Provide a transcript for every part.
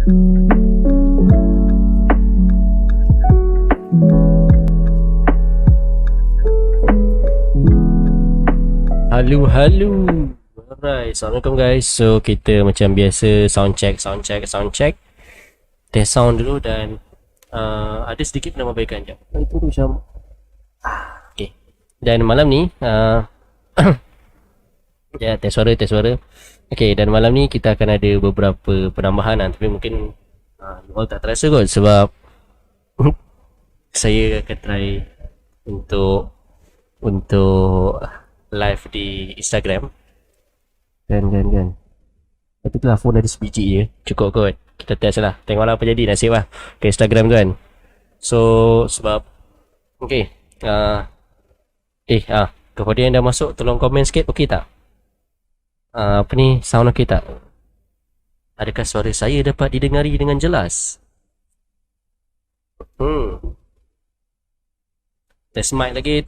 Halo, halo. Alright, Assalamualaikum guys. So, kita macam biasa sound check. Test sound dulu dan ada sedikit penambahbaikan je. Itu macam okay. Dan malam ni ya, test suara. Okay, dan malam ni kita akan ada beberapa penambahan tapi mungkin you all tak terasa kot sebab saya akan try untuk live di Instagram kan tapi tu lah phone ada sebiji je, cukup kot. Kita test lah, tengoklah apa jadi, nasib lah ke Instagram tu kan. So sebab okay, kepada yang dah masuk tolong komen sikit, okey tak? Apa ni, sound okey tak? Adakah suara saya dapat didengari dengan jelas? Test mic lagi.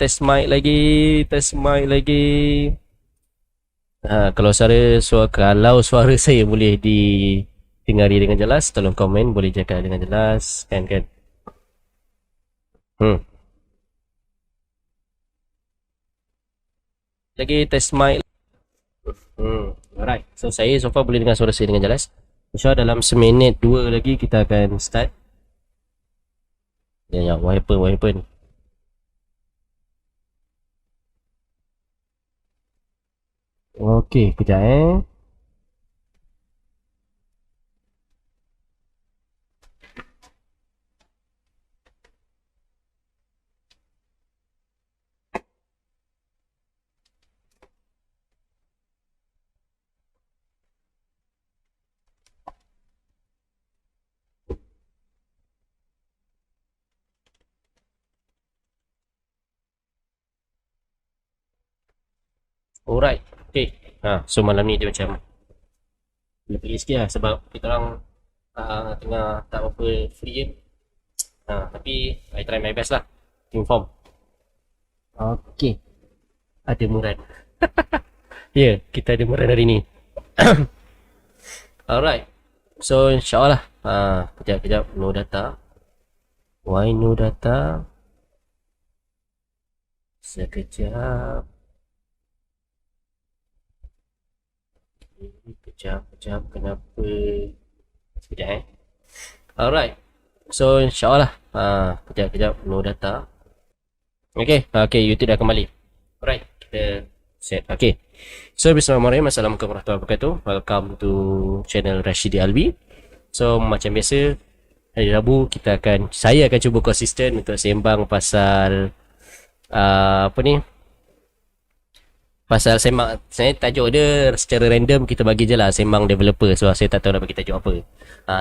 Kalau suara saya boleh didengari dengan jelas, tolong komen, boleh cakap dengan jelas kan. Lagi test mic. Alright. So saya so far boleh dengar suara saya dengan jelas. InsyaAllah dalam seminit 2 lagi kita akan start. Ya, what happen? Okey, kejap Alright. Okay. So malam ni dia macam lebih sikit lah sebab kita orang tengah tak apa free kan. Tapi I try my best lah inform. Okay. Ada Muran. Ya, kita ada Muran hari ni. Alright. So insyaAllah kejap no data. Why no data? Sekejap. Kejap, kenapa? Sekejap Alright. So insyaAllah kejap no data. Okay, YouTube dah kembali. Alright, kita set. Okay. So bismillahirrahmanirrahim. Assalamualaikum warahmatullahi wabarakatuh. Welcome to channel Rashidi Albi. So macam biasa, hari Rabu saya akan cuba konsisten untuk sembang pasal pasal saya tajuk dia secara random, kita bagi je lah sembang developer. So saya tak tahu nak bagi tajuk apa.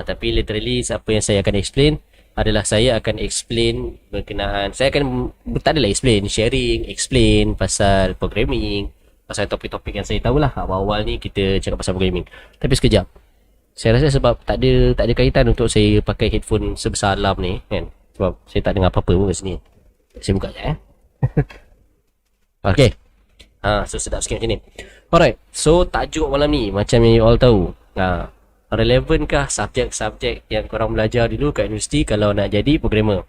Tapi literally apa yang saya akan explain adalah saya akan explain berkenaan, saya akan tak adalah explain pasal programming, pasal topik-topik yang saya tahulah. Awal-awal ni kita cakap pasal programming. Tapi sekejap, saya rasa sebab tak ada kaitan untuk saya pakai headphone sebesar alam ni kan, sebab saya tak dengar apa-apa pun kat sini. Saya buka je Okay. So sedap sikit macam ni. Alright. So tajuk malam ni macam yang you all tahu, relevankah subjek-subjek yang korang belajar dulu kat universiti kalau nak jadi programmer?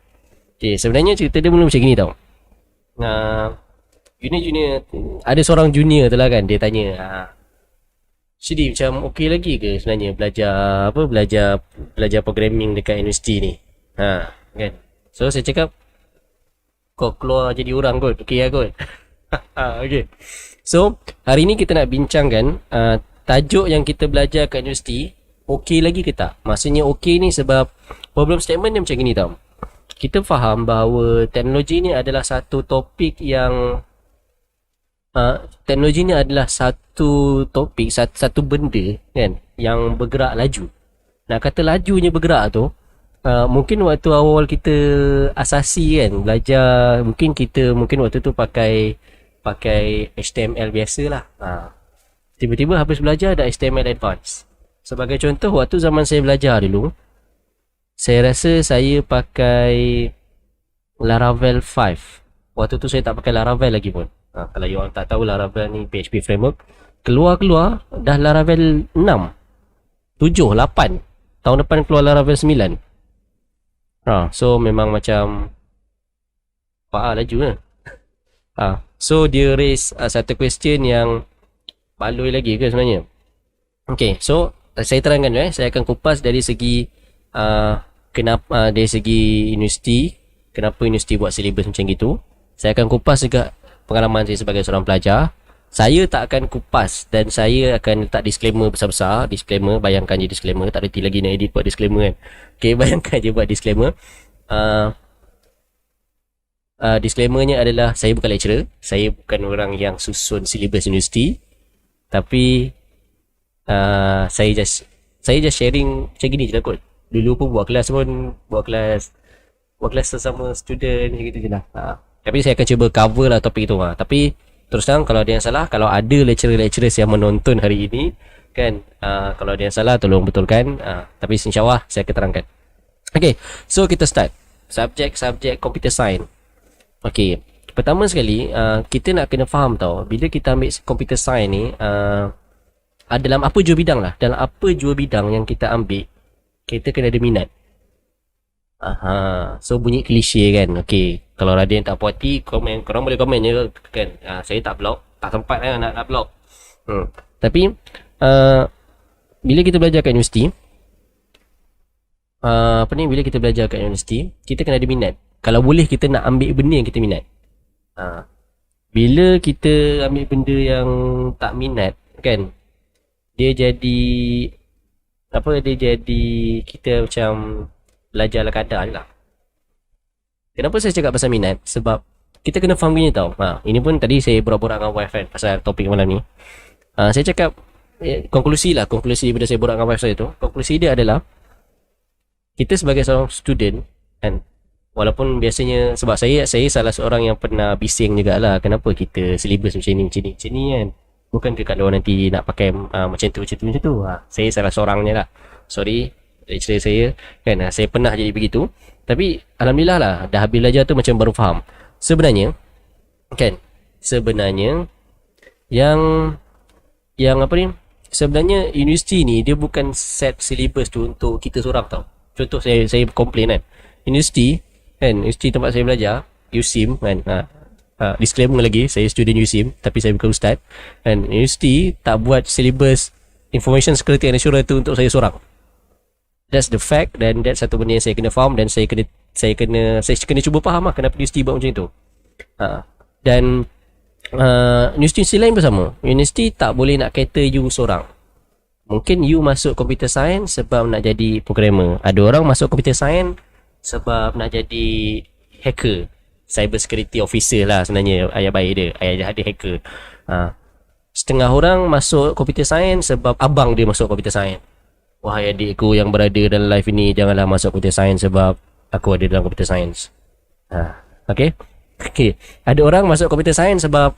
Okay, sebenarnya cerita dia mula macam gini tau. Junior ada seorang junior tu lah kan, dia tanya, Syedi macam okey lagi ke sebenarnya belajar programming dekat universiti ni? Kan. So saya cakap, kau keluar jadi orang kot, okey lah kot. Okay. So hari ni kita nak bincangkan tajuk yang kita belajar kat universiti okey lagi ke tak. Maksudnya okey ni sebab problem statement dia macam gini tau. Kita faham bahawa teknologi ni adalah satu topik yang satu benda kan yang bergerak laju. Nak kata lajunya bergerak tu, mungkin waktu awal kita asasi kan belajar, mungkin waktu tu pakai HTML biasa lah. Tiba-tiba habis belajar ada HTML Advanced. Sebagai contoh, waktu zaman saya belajar dulu, saya rasa saya pakai Laravel 5. Waktu tu saya tak pakai Laravel lagi pun. Kalau you all tak tahu, Laravel ni PHP framework. Keluar dah Laravel 6, 7, 8. tahun depan keluar Laravel 9. So memang macam laju lah. So dia raise satu question yang baloi lagi ke sebenarnya. Okay, so saya terangkan saya akan kupas dari segi kenapa dari segi universiti, kenapa universiti buat silibus macam gitu. Saya akan kupas juga pengalaman saya sebagai seorang pelajar. Saya tak akan kupas dan saya akan letak disclaimer besar-besar. Disclaimer, bayangkan je disclaimer, tak reti lagi nak edit buat disclaimer kan. Okay, bayangkan je buat disclaimer. Disclaimernya adalah saya bukan lecturer, saya bukan orang yang susun silibus universiti, tapi saya just sharing macam gini je lah kot. Dulu pun buat kelas sesama student macam gitu je lah. Tapi saya akan cuba cover lah topik itu. Tapi terus terang kalau ada yang salah, kalau ada lecturer-lecturer yang menonton hari ini kan, kalau ada yang salah tolong betulkan. Tapi insyaAllah saya akan terangkan. Okay, so kita start subjek computer science. Okay, pertama sekali kita nak kena faham tau, bila kita ambil computer science ni, dalam apa jua bidang lah, dalam apa jua bidang yang kita ambil, kita kena ada minat. So bunyi klise kan. Okay, kalau ada yang tak puas hati, komen, korang boleh komen je kan. Saya tak blog, tak sempat lah nak blog. Tapi bila kita belajar kat universiti, bila kita belajar kat universiti, kita kena ada minat. Kalau boleh kita nak ambil benda yang kita minat. Bila kita ambil benda yang tak minat kan, dia jadi kita macam belajar ala kadar je lah. Kenapa saya cakap pasal minat? Sebab kita kena faham gini tau. Ini pun tadi saya borak-borak dengan wife kan pasal topik malam ni. Saya cakap konklusi daripada saya borak dengan wife saya tu. Konklusi dia adalah kita sebagai seorang student kan, walaupun biasanya sebab saya salah seorang yang pernah bising jugalah, kenapa kita silibus macam ni kan. Bukan dekat luar nanti nak pakai macam tu. Saya salah seorangnya lah. Sorry lecturer saya kan, saya pernah jadi begitu. Tapi alhamdulillah lah, dah habis belajar tu macam baru faham. Sebenarnya yang apa ni, sebenarnya universiti ni dia bukan set silibus tu untuk kita seorang tau. Contoh saya komplain kan, universiti tempat saya belajar, USIM kan, disclaimer lagi, saya student USIM tapi saya bukan ustaz kan. Universiti tak buat silibus information security and assurance tu untuk saya seorang. That's the fact, dan that's satu benda yang saya kena faham, dan saya kena cuba faham lah kenapa universiti buat macam tu. Dan universiti lain pun sama. Universiti tak boleh nak cater you seorang. Mungkin you masuk computer science sebab nak jadi programmer. Ada orang masuk computer science sebab nak jadi hacker, cyber security officer lah sebenarnya ayat baik dia, ayat jahat dia hacker. Setengah orang masuk computer science sebab abang dia masuk computer science. Wahai adikku yang berada dalam live ini, janganlah masuk computer science sebab aku ada dalam computer science. Okay. Ada orang masuk computer science sebab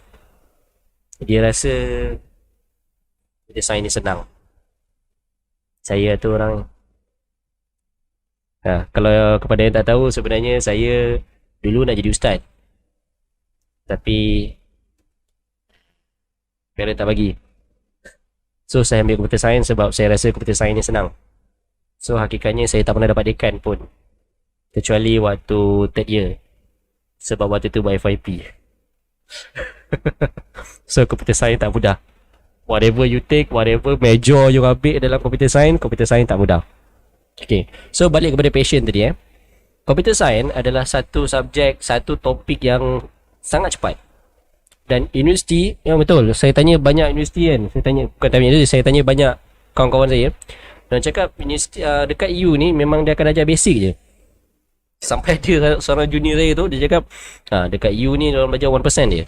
dia rasa computer science ni senang. Saya tu orang. Kalau kepada yang tak tahu, sebenarnya saya dulu nak jadi ustaz, tapi parents tak bagi. So saya ambil computer science sebab saya rasa computer science ni senang. So hakikatnya saya tak pernah dapat dekan pun, kecuali waktu third year, sebab waktu tu buat FYP. So computer science tak mudah. Whatever you take, whatever major you ambil dalam computer science tak mudah. Okay, so balik kepada passion tadi. Computer science adalah satu subjek, satu topik yang sangat cepat. Dan universiti, yang betul, saya tanya banyak universiti kan. Saya tanya banyak kawan-kawan saya, dan cakap universiti dekat EU ni memang dia akan ajar basic je. Sampai ada seorang junior saya tu, dia cakap dekat EU ni orang belajar 1% je.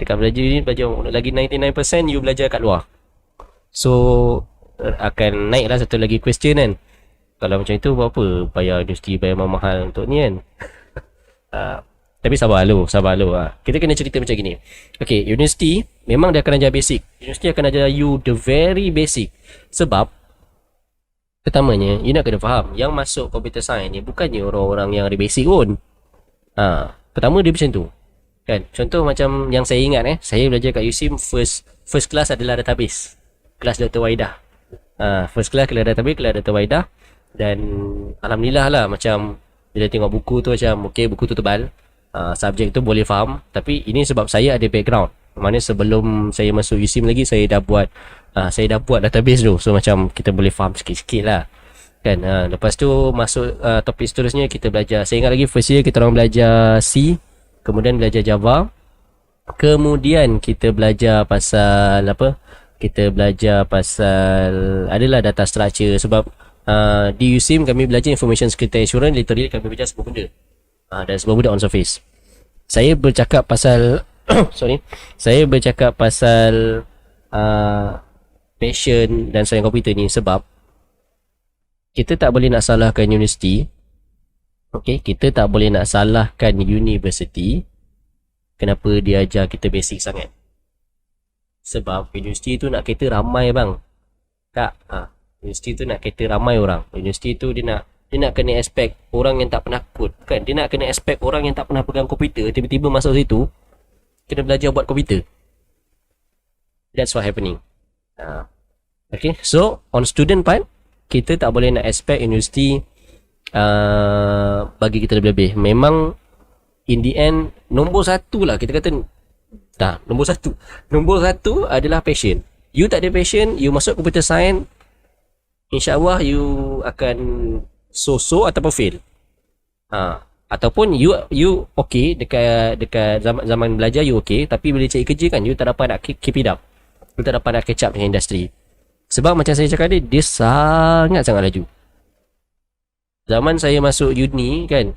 Dekat belajar ni belajar lagi 99% you belajar kat luar. So akan naik lah satu lagi question kan, kalau macam itu buat apa bayar universiti, bayar mahal untuk ni kan. Tapi sabar lu. Kita kena cerita macam gini. Okay, universiti memang dia akan ajar basic. Universiti akan ajar you the very basic. Sebab pertamanya, you nak kena faham, yang masuk computer science ni bukannya orang-orang yang ada basic pun. Pertama dia macam tu kan. Contoh macam yang saya ingat, saya belajar kat USIM, first class adalah database, kelas Dr. Waidah. First class kelas database, kelas data waidah. Dan alhamdulillah lah, macam bila tengok buku tu macam okay, buku tu tebal, subjek tu boleh faham. Tapi ini sebab saya ada background, mana sebelum saya masuk USIM lagi saya dah buat database tu. So macam kita boleh faham sikit-sikit lah kan. Lepas tu masuk topik seterusnya, kita belajar, saya ingat lagi first year kita orang belajar C, kemudian belajar Java, kemudian kita belajar pasal apa, kita belajar pasal adalah data structure. Sebab di USIM kami belajar information security assurance, literally kami belajar semua benda, dan semua benda on surface. Saya bercakap pasal saya bercakap pasal passion dan sayang komputer ni sebab kita tak boleh nak salahkan universiti. Okay, kita tak boleh nak salahkan universiti kenapa dia ajar kita basic sangat. Sebab universiti tu nak kata ramai bang. Tak, universiti tu nak kata ramai orang. Universiti tu dia nak kena aspek orang yang tak pernah kod. Bukan, dia nak kena aspek orang yang tak pernah pegang komputer, tiba-tiba masuk situ kena belajar buat komputer. That's what happening. Okay, so on student part, kita tak boleh nak expect universiti bagi kita lebih-lebih. Memang in the end, nombor satu lah kita kata. Nombor satu adalah passion. You tak ada passion, you masuk computer science, InsyaAllah you akan so-so ataupun fail. Ataupun you okay dekat zaman belajar you okay, tapi bila cari kerja kan you tak dapat nak keep it up. You tak dapat nak catch up dengan industri. Sebab macam saya cakap dia sangat-sangat laju. Zaman saya masuk uni kan,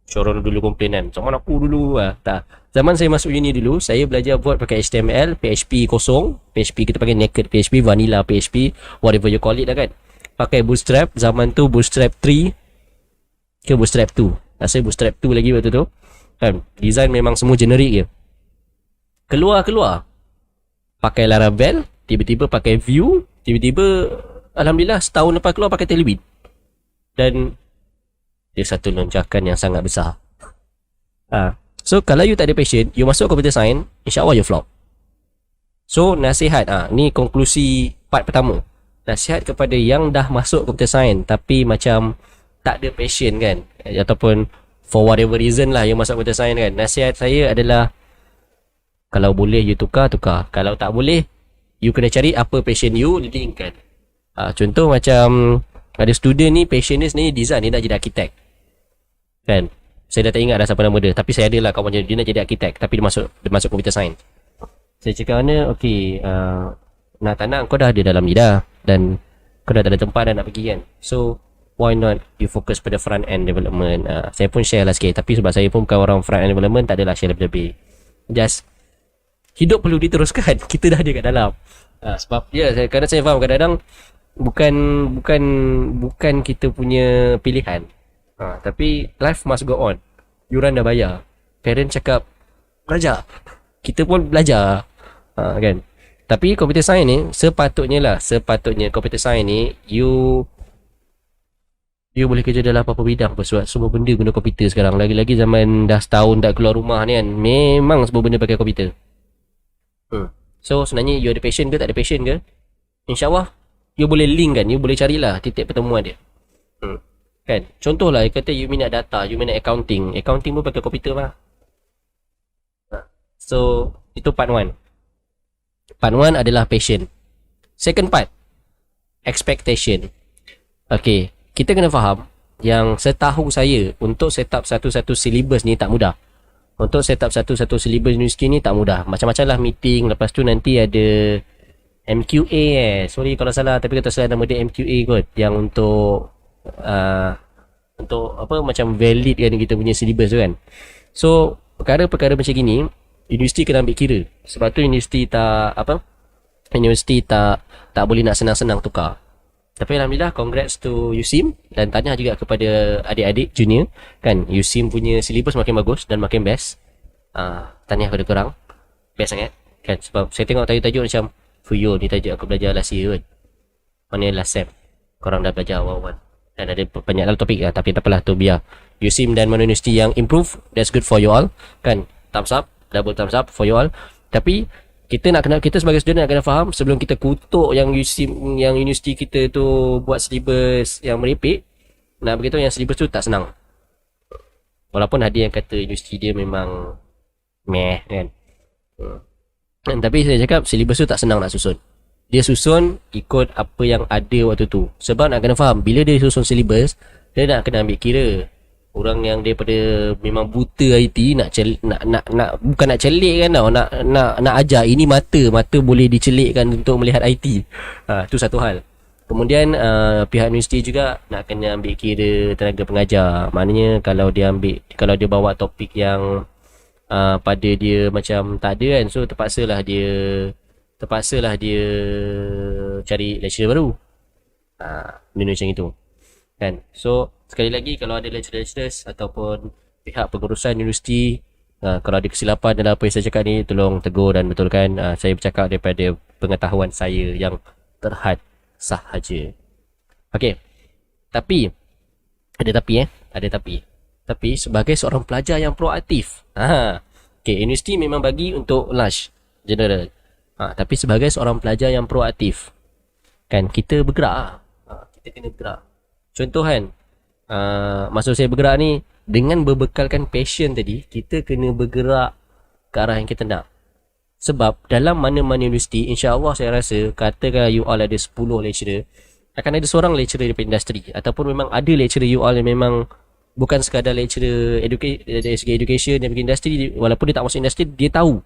Syarul dulu komplain kan, zaman aku dulu tak. Zaman saya masuk uni dulu, saya belajar buat pakai HTML, PHP kosong, PHP kita panggil naked PHP, vanilla PHP, whatever you call it lah kan. Pakai Bootstrap, zaman tu Bootstrap 3 ke Bootstrap 2. Rasa Bootstrap 2 lagi waktu tu kan. Design memang semua generic je. Keluar pakai Laravel, tiba-tiba pakai Vue, tiba-tiba alhamdulillah setahun lepas keluar pakai Tailwind. Dan dia satu lonjakan yang sangat besar. So kalau you tak ada passion, you masuk computer science, insyaAllah you flop. So nasihat, ni konklusi part pertama. Nasihat kepada yang dah masuk computer science tapi macam tak ada passion kan, ataupun for whatever reason lah you masuk computer science kan, nasihat saya adalah kalau boleh you tukar. Kalau tak boleh, you kena cari apa passion you, linkkan. Contoh macam ada student ni, passion dia sebenarnya design, dia nak jadi arkitek kan. Saya dah tak ingat dah siapa nama dia, tapi saya ada lah kawan dia nak jadi arkitek tapi dia masuk computer science. Saya cakap mana, okay, nak tak nak kau dah ada dalam ni dah, dan kau dah tak ada tempat dah nak pergi kan. So why not you fokus pada front end development. Saya pun share lah sikit, tapi sebab saya pun bukan orang front end development, tak adalah share lebih-lebih. Just hidup perlu diteruskan. Kita dah ada kat dalam. Sebab kadang saya faham kadang-kadang bukan kita punya pilihan. Tapi life must go on. Yuran dah bayar. Parent cakap belajar, kita pun belajar. Kan. Tapi computer science ni sepatutnya computer science ni you boleh kerja dalam apa-apa bidang. Sebab semua benda guna komputer sekarang. Lagi-lagi zaman dah setahun tak keluar rumah ni kan, memang semua benda pakai komputer. So sebenarnya you ada passion ke tak ada passion ke, InsyaAllah you boleh link kan, you boleh carilah titik pertemuan dia. Kan, contohlah kata you minat data, you minat accounting pun pakai komputer lah. So itu part 1 adalah passion. Second part, expectation. Okay, kita kena faham yang setahu saya untuk set up satu-satu syllabus ni tak mudah. Untuk set up satu-satu syllabus universiti ni tak mudah. Macam-macam lah meeting. Lepas tu nanti ada MQA sorry kalau salah, tapi kata salah nama dia MQA kot, yang untuk apa, macam valid kan kita punya syllabus tu kan. So perkara-perkara macam gini universiti kena ambil kira. Sebab tu universiti tak boleh nak senang-senang tukar. Tapi alhamdulillah, congrats to USIM, dan tanya juga kepada adik-adik junior kan, USIM punya syllabus makin bagus dan makin best. Tanya kepada korang, best sangat kan. Sebab saya tengok tajuk-tajuk macam Fuyo ni tajuk aku belajar last year kan, mana last sem korang dah belajar awal-awal, dan ada banyak dalam topik lah. Tapi tak apalah, tu biar USIM dan mana universiti yang improve, that's good for you all kan. Thumbs up, double thumbs up for you all. Tapi Kita sebagai student nak kena faham sebelum kita kutuk yang universiti kita tu buat syllabus yang merepek. Nak beritahu yang syllabus tu tak senang. Walaupun ada yang kata universiti dia memang meh kan. Tapi saya cakap syllabus tu tak senang nak susun. Dia susun ikut apa yang ada waktu tu. Sebab nak kena faham, bila dia susun syllabus, dia nak kena ambil kira orang yang daripada memang buta IT nak bukan nak celik kan tau, nak ajar ini mata boleh dicelikkan untuk melihat IT. Tu satu hal. Kemudian pihak universiti juga nak kena ambil kira tenaga pengajar. Maknanya kalau dia bawa topik yang pada dia macam tak ada kan, so terpaksalah dia cari lecturer baru. Benda macam itu kan. So sekali lagi, kalau ada lecturer ataupun pihak pengurusan universiti, kalau ada kesilapan dalam apa yang saya cakap ni, tolong tegur dan betulkan. Saya bercakap daripada pengetahuan saya yang terhad sahaja. Okey. Tapi ada tapi sebagai seorang pelajar yang proaktif, okey, universiti memang bagi untuk lunch general. Tapi sebagai seorang pelajar yang proaktif, kan, kita bergerak. Kita kena bergerak. Contoh kan, maksud saya bergerak ni, dengan berbekalkan passion tadi, kita kena bergerak ke arah yang kita nak. Sebab dalam mana-mana universiti, insya-Allah saya rasa, katakan you all ada 10 lecturer, akan ada seorang lecturer daripada industri, ataupun memang ada lecturer you all yang memang bukan sekadar lecturer dari segi education dan bagi industri. Walaupun dia tak masuk industri, dia tahu,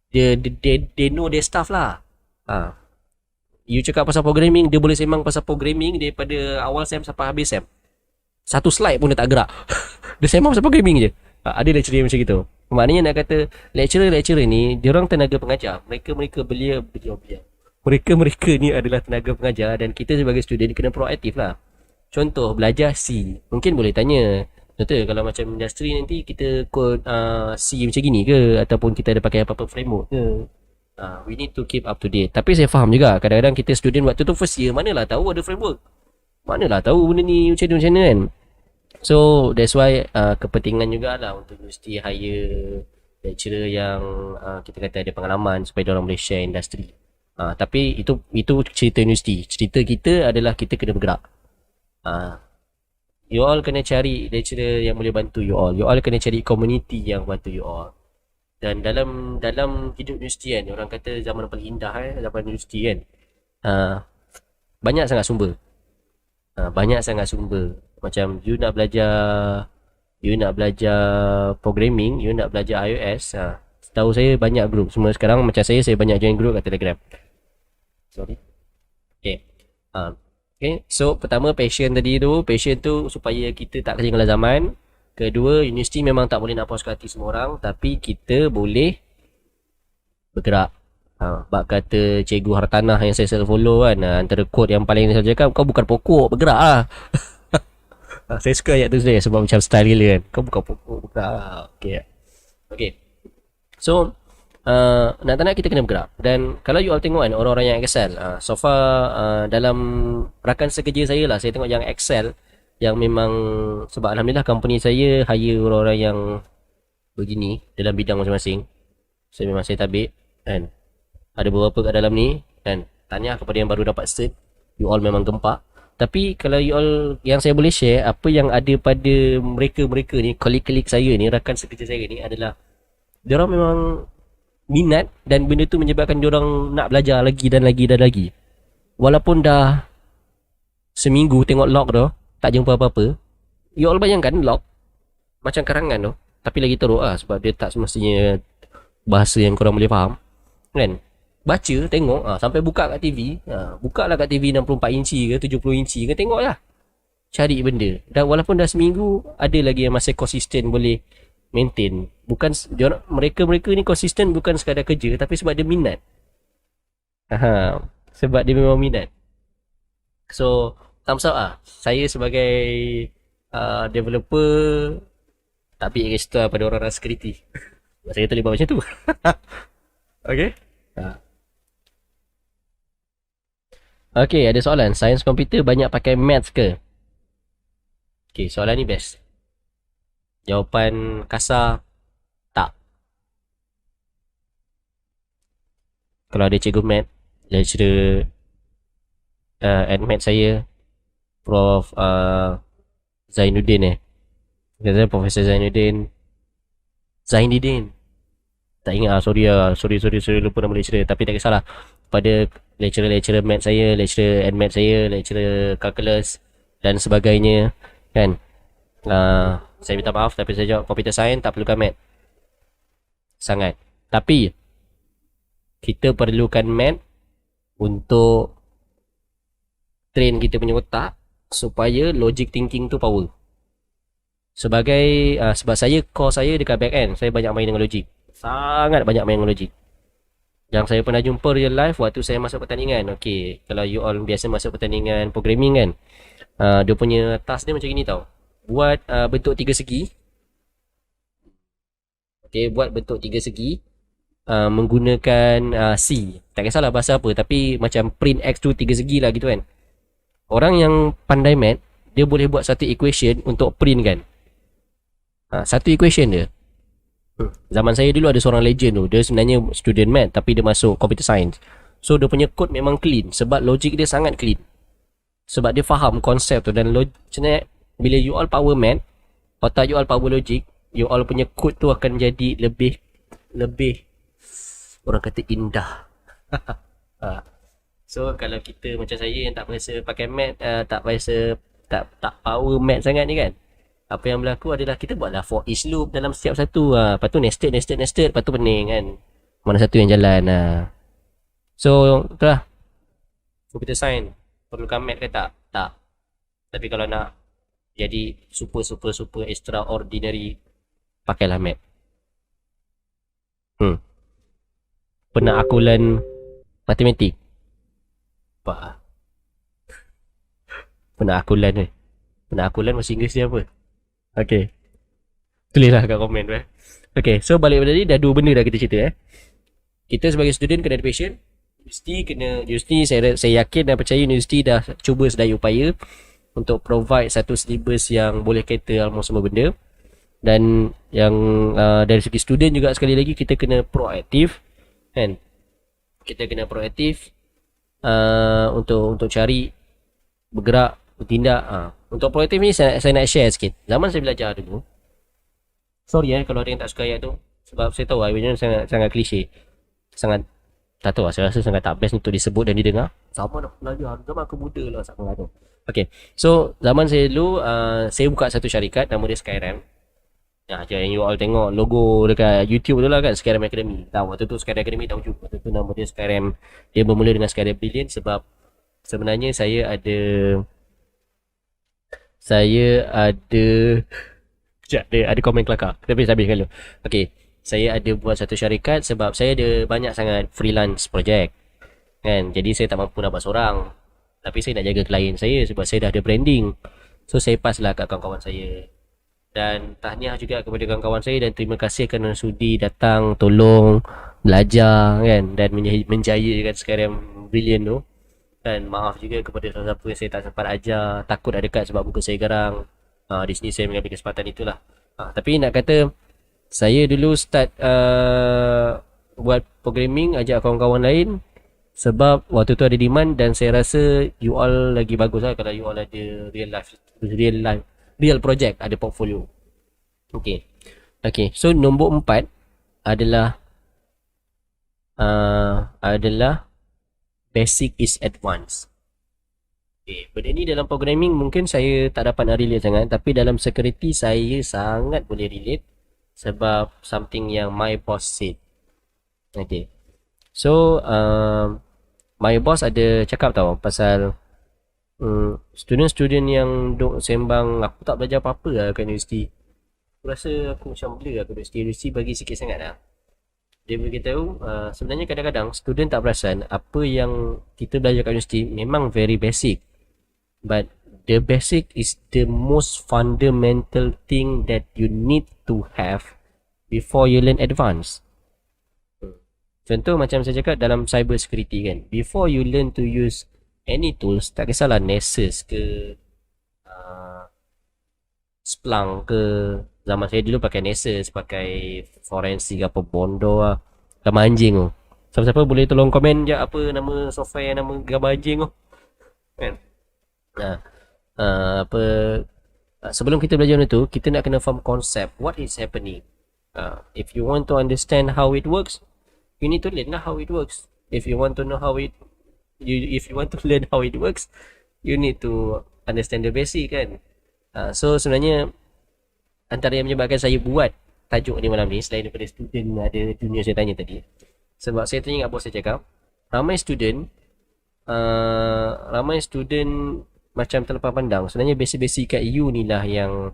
they know their stuff lah. You cakap pasal programming, dia boleh sembang pasal programming daripada awal SEM sampai habis SEM. Satu slide pun dia tak gerak. Dia sembang pasal programming je. Ada lecturer macam gitu. Maknanya nak kata lecturer ni, diorang tenaga pengajar. Mereka ni adalah tenaga pengajar, dan kita sebagai student kena proaktif lah. Contoh, belajar C. Mungkin boleh tanya, contoh kalau macam industri nanti kita kod C macam gini ke, ataupun kita ada pakai apa-apa framework ke. We need to keep up to date. Tapi saya faham juga, kadang-kadang kita student waktu tu first year, manalah tahu ada framework, manalah tahu benda ni macam mana kan. So that's why kepentingan jugalah untuk universiti hire lecturer yang kita kata ada pengalaman, supaya diorang boleh share industri. Tapi itu cerita universiti. Cerita kita adalah kita kena bergerak. You all kena cari lecturer yang boleh bantu you all. You all kena cari community yang bantu you all. Dan dalam hidup universiti kan, orang kata zaman paling indah zaman universiti kan, banyak sangat sumber. Macam you nak belajar programming, you nak belajar iOS, setahu saya banyak group semua sekarang. Macam saya banyak join group kat Telegram. Sorry. Okay, so pertama passion tu supaya kita tak ketinggalan zaman. Kedua, universiti memang tak boleh nak puaskan hati semua orang, tapi kita boleh bergerak. Bak kata Cikgu Hartanah yang saya selalu follow kan, antara quote yang paling saya cakap, kau bukan pokok, bergerak lah. Saya suka ayat tu sebenarnya sebab macam style gila kan. Kau bukan pokok, bergerak lah. Okay. So nak tak nak kita kena bergerak. Dan kalau you all tengok kan, orang-orang yang excel, so far dalam rakan sekerja saya lah, saya tengok yang excel, yang memang, sebab Alhamdulillah company saya hire orang-orang yang begini dalam bidang masing-masing. Saya memang saya tabik kan. Ada beberapa kat dalam ni kan, tanya kepada yang baru dapat cert, you all memang gempak. Tapi kalau you all, yang saya boleh share apa yang ada pada mereka ni, kolik-kolik saya ni, rakan sekerja saya ni, adalah diorang memang minat, dan benda tu menyebabkan diorang nak belajar lagi dan lagi. Walaupun dah seminggu tengok log tu tak jumpa apa-apa, you all bayangkan log macam karangan tu, tapi lagi teruk lah, sebab dia tak semestinya bahasa yang korang boleh faham kan. Baca, tengok, sampai buka kat TV, buka lah kat TV 64 inci ke 70 inci ke, tengok lah, cari benda. Dan walaupun dah seminggu, ada lagi yang masih konsisten boleh maintain. Bukan mereka ni konsisten bukan sekadar kerja, tapi sebab dia minat. Sebab dia memang minat. So thumbs up lah. Saya sebagai developer tak ambil register pada orang-orang security. Saya terlibat macam tu. Okay. Okay, ada soalan. Sains komputer banyak pakai maths ke? Okay, soalan ni best. Jawapan kasar, tak. kalau ada cikgu mat, lecturer admat saya, Prof Zainuddin kata Profesor Zainuddin tak ingat sorry lupa nama lecturer, tapi tak kisahlah. Pada lecturer mat saya, lecturer admat saya, lecturer calculus dan sebagainya kan, saya minta maaf tapi saya jawab computer science tak perlukan mat sangat, tapi kita perlukan mat untuk train kita punya otak supaya logic thinking tu power. Sebab saya core saya dekat back end, saya banyak main dengan logik, sangat banyak main dengan logik. Yang saya pernah jumpa real life waktu saya masuk pertandingan. Okay, kalau you all biasa masuk pertandingan programming kan, dia punya task dia macam ni tau. Buat bentuk tiga segi. Okay, buat bentuk tiga segi menggunakan C. Tak kisahlah bahasa apa, tapi macam print X tu tiga segi lah gitu kan. Orang yang pandai math, dia boleh buat satu equation untuk print kan. Satu equation dia. Zaman saya dulu ada seorang legend tu, dia sebenarnya student math tapi dia masuk computer science. So dia punya code memang clean sebab logik dia sangat clean. Sebab dia faham konsep tu, dan sebenarnya bila you all power math, otak you all power logic, you all punya code tu akan jadi lebih orang kata indah. So kalau kita macam saya yang tak biasa pakai math, tak biasa tak power math sangat ni kan, apa yang berlaku adalah kita buatlah for each loop dalam setiap satu. Lepas tu nested, lepas tu pening kan, mana satu yang jalan. So itulah, computer science perlukan math ke tak? Tak. Tapi kalau nak jadi super extraordinary, pakailah math. Penakulan matematik apa? Penakulan bahasa Inggeris dia apa? Okay, tulislah kat komen Okay, so balik pada tadi, dah dua benda dah kita cerita Kita sebagai student kena ada passion. Universiti saya yakin dan percaya universiti dah cuba sedaya upaya untuk provide satu syllabus yang boleh cater almost semua benda. Dan yang dari segi student juga, sekali lagi kita kena proaktif kan. Kita kena proaktif untuk cari, bergerak, bertindak. Untuk proaktif ni saya nak share sikit. Zaman saya belajar dulu, sorry kalau ada yang tak suka ayat tu, sebab saya tahu ayatnya sangat klise, sangat tak tahu, saya rasa sangat tak best untuk disebut dan didengar. Zaman nak belajar, zaman aku muda lah sama tu. Okay, so zaman saya dulu, saya buka satu syarikat, nama dia Skyrim. Yang you all tengok logo dekat YouTube tu lah kan, Skyrim Academy. Tahu waktu tu Skyrim Academy tahu juga. Waktu tu nama dia Skyrim. Dia bermula dengan Skyrim Brilliant sebab sebenarnya saya ada sekejap, ada komen kelakar. Tapi habiskan dulu. Okay, saya ada buat satu syarikat sebab saya ada banyak sangat freelance project kan. Jadi saya tak mampu nak buat seorang, tapi saya nak jaga klien saya sebab saya dah ada branding. So saya pass lah kat kawan-kawan saya. Dan tahniah juga kepada kawan-kawan saya, dan terima kasih kerana sudi datang tolong belajar kan, dan menjayakan Skyrim Brilliant tu. Dan maaf juga kepada siapa yang saya tak sempat ajar, takut ada dekat sebab muka saya garang. Di sini saya mengambil kesempatan itulah. Tapi nak kata, saya dulu start buat programming, ajak kawan-kawan lain sebab waktu tu ada demand, dan saya rasa you all lagi bagus lah kalau you all ada real project, ada portfolio. Okay, so nombor 4 adalah basic is advanced. Okay, benda ni dalam programming mungkin saya tak dapat nak relate sangat, tapi dalam security saya sangat boleh relate sebab something yang my boss said. Okay, so my boss ada cakap tau pasal student-student yang duk sembang aku tak belajar apa-apa lah kat universiti. Aku rasa aku macam blur lah kat universiti bagi sikit sangat lah. Dia beritahu sebenarnya kadang-kadang student tak perasan apa yang kita belajar kat universiti memang very basic, but the basic is the most fundamental thing that you need to have before you learn advanced. Contoh macam saya cakap dalam cyber security kan, before you learn to use any tools, tak kisahlah Nessus ke Splunk ke. Zaman saya dulu pakai Nessus, pakai Forensic apa Bondo lah, sama anjing tu. Siapa-siapa boleh tolong komen je apa nama software, nama gambar anjing tu kan. Nah, apa sebelum kita belajar benda tu, kita nak kena faham konsep what is happening. If you want to understand how it works, you need to learn lah how it works. If you want to know how it if you want to learn how it works, you need to understand the basic kan. So sebenarnya antara yang menyebabkan saya buat tajuk ni malam ni, selain daripada student ada junior saya tanya tadi, sebab saya teringat bos saya cakap ramai student macam terlepas pandang. Sebenarnya basic-basic kat EU ni lah yang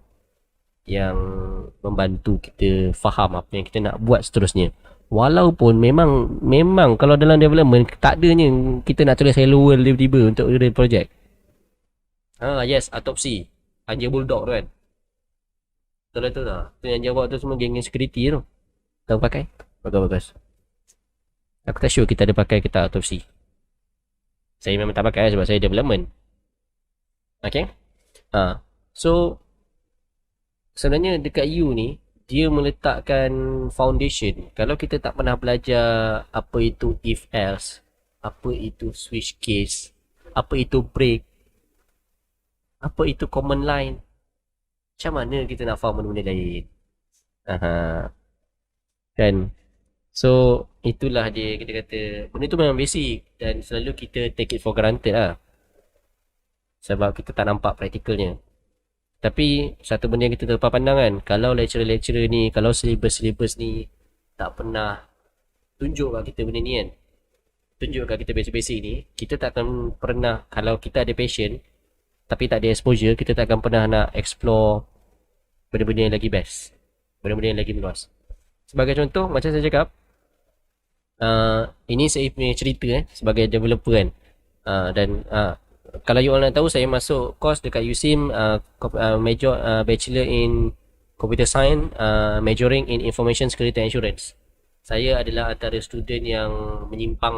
membantu kita faham apa yang kita nak buat seterusnya. Walaupun memang kalau dalam development tak adanya kita nak tulis hello world tiba-tiba untuk real project. Yes, autopsy anjing bulldog tu kan. Betul tu tak? Tu yang jawab tu semua geng-geng security tu. Tahu pakai? Bagus. Aku tak sure kita ada pakai ke tak autopsy. Saya memang tak pakai sebab saya development. Okay? So sebenarnya dekat U ni dia meletakkan foundation. Kalau kita tak pernah belajar apa itu if else, apa itu switch case, apa itu break, apa itu command line, macam mana kita nak faham benda-benda lain? Kan? So itulah dia, kita kata benda tu memang basic dan selalu kita take it for granted lah, sebab kita tak nampak praktikalnya. Tapi satu benda yang kita terlepas pandang kan, kalau lecturer-lecturer ni, kalau syllabus ni tak pernah tunjuk kat kita benda ni kan, tunjuk kat kita basic-basic ni, kita tak akan pernah, kalau kita ada passion tapi tak ada exposure, kita tak akan pernah nak explore benda-benda yang lagi best, benda-benda yang lagi meluas. Sebagai contoh, macam saya cakap, ini saya punya cerita sebagai developer kan. Dan kalau you all nak tahu, saya masuk course dekat USIM, major bachelor in computer science, majoring in information security and assurance. Saya adalah antara student yang menyimpang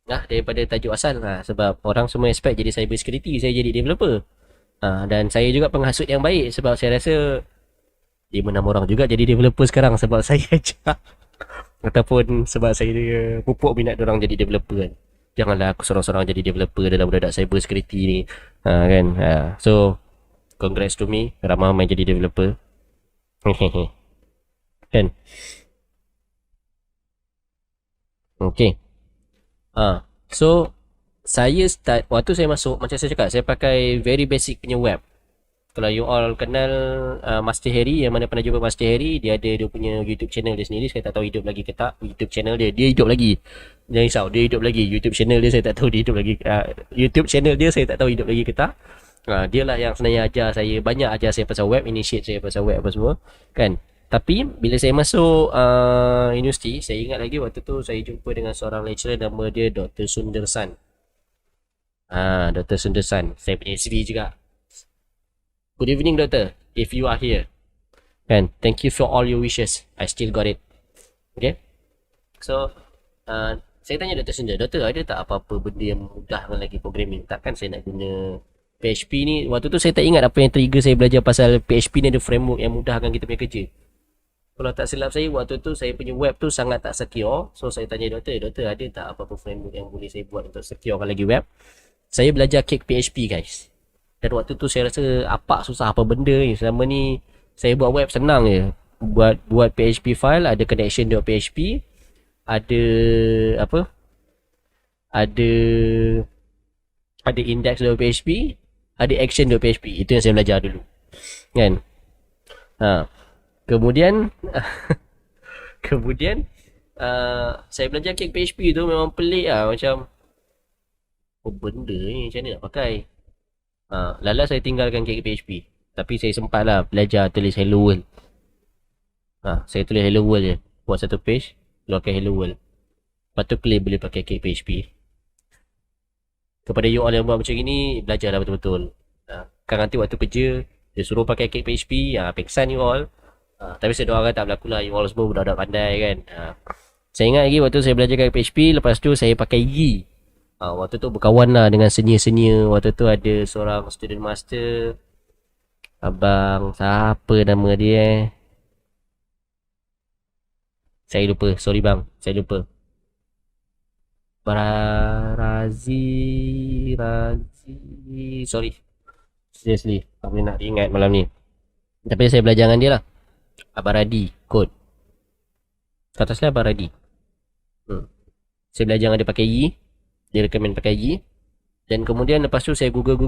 daripada tajuk asal, sebab orang semua expect jadi cyber security, saya jadi developer. Dan saya juga penghasut yang baik, sebab saya rasa 5-6 orang juga jadi developer sekarang sebab saya ajak ataupun sebab saya pupuk minat orang jadi developer kan. Janganlah aku sorang-sorang jadi developer dalam budak cyber security ni, kan. So congrats to me, ramai jadi developer. Kan. Okay. So saya start, waktu saya masuk, macam saya cakap, saya pakai very basic punya web. Kalau you all kenal Master Harry, yang mana pernah jumpa Master Harry, dia ada dia punya YouTube channel dia sendiri. Saya tak tahu hidup lagi ke tak. YouTube channel dia hidup lagi. Jangan risau, dia hidup lagi. YouTube channel dia saya tak tahu dia hidup lagi. YouTube channel dia saya tak tahu hidup lagi ke tak. Dia lah yang sebenarnya ajar saya, banyak ajar saya pasal web, initiate saya pasal web apa semua kan. Tapi bila saya masuk universiti, saya ingat lagi waktu tu saya jumpa dengan seorang lecturer, nama dia Dr. Sundersan. Dr. Sundersan, saya punya CV juga. Good evening, doctor, if you are here. And thank you for all your wishes. I still got it. Okay. So, saya tanya Dr. Sunda, doktor, ada tak apa-apa benda yang mudahkan lagi programming? Takkan saya nak guna PHP ni. Waktu tu saya tak ingat apa yang trigger saya belajar pasal PHP ni ada framework yang mudahkan kita punya kerja. Kalau tak silap saya, waktu tu saya punya web tu sangat tak secure. So, saya tanya doktor, ada tak apa-apa framework yang boleh saya buat untuk securekan lagi web? Saya belajar Cake PHP, guys. Dan waktu tu saya rasa apa susah apa benda ni. Selama ni saya buat web senang je. Buat PHP file, ada connection.php, ada apa? Ada index.php, ada action.php. Itu yang saya belajar dulu. Kan? Kemudian saya belajar Cake PHP tu memang pelik lah, macam benda ni macam mana nak pakai. Lala saya tinggalkan Cake PHP, tapi saya sempat lah belajar tulis hello world. Saya tulis hello world je, buat satu page, keluarkan hello world. Lepas tu boleh pakai Cake PHP. Kepada you all yang buat macam ni, belajarlah betul-betul. Kan nanti waktu kerja dia suruh pakai Cake PHP, peksan you all. Tapi saya doakan tak berlaku lah, you all semua budak-budak pandai kan. Saya ingat lagi waktu saya belajar Cake PHP, lepas tu saya pakai Yi. Waktu tu berkawan lah dengan senior-senior. Waktu tu ada seorang student master, abang siapa nama dia, saya lupa, sorry bang, saya lupa. Razi, sorry, seriously aku nak ingat malam ni. Tapi saya belajar dengan dia lah. Abaradi code kat atas dia Abaradi. Saya belajar dengan dia pakai Y. Dia recommend pakai Y. Dan kemudian lepas tu saya google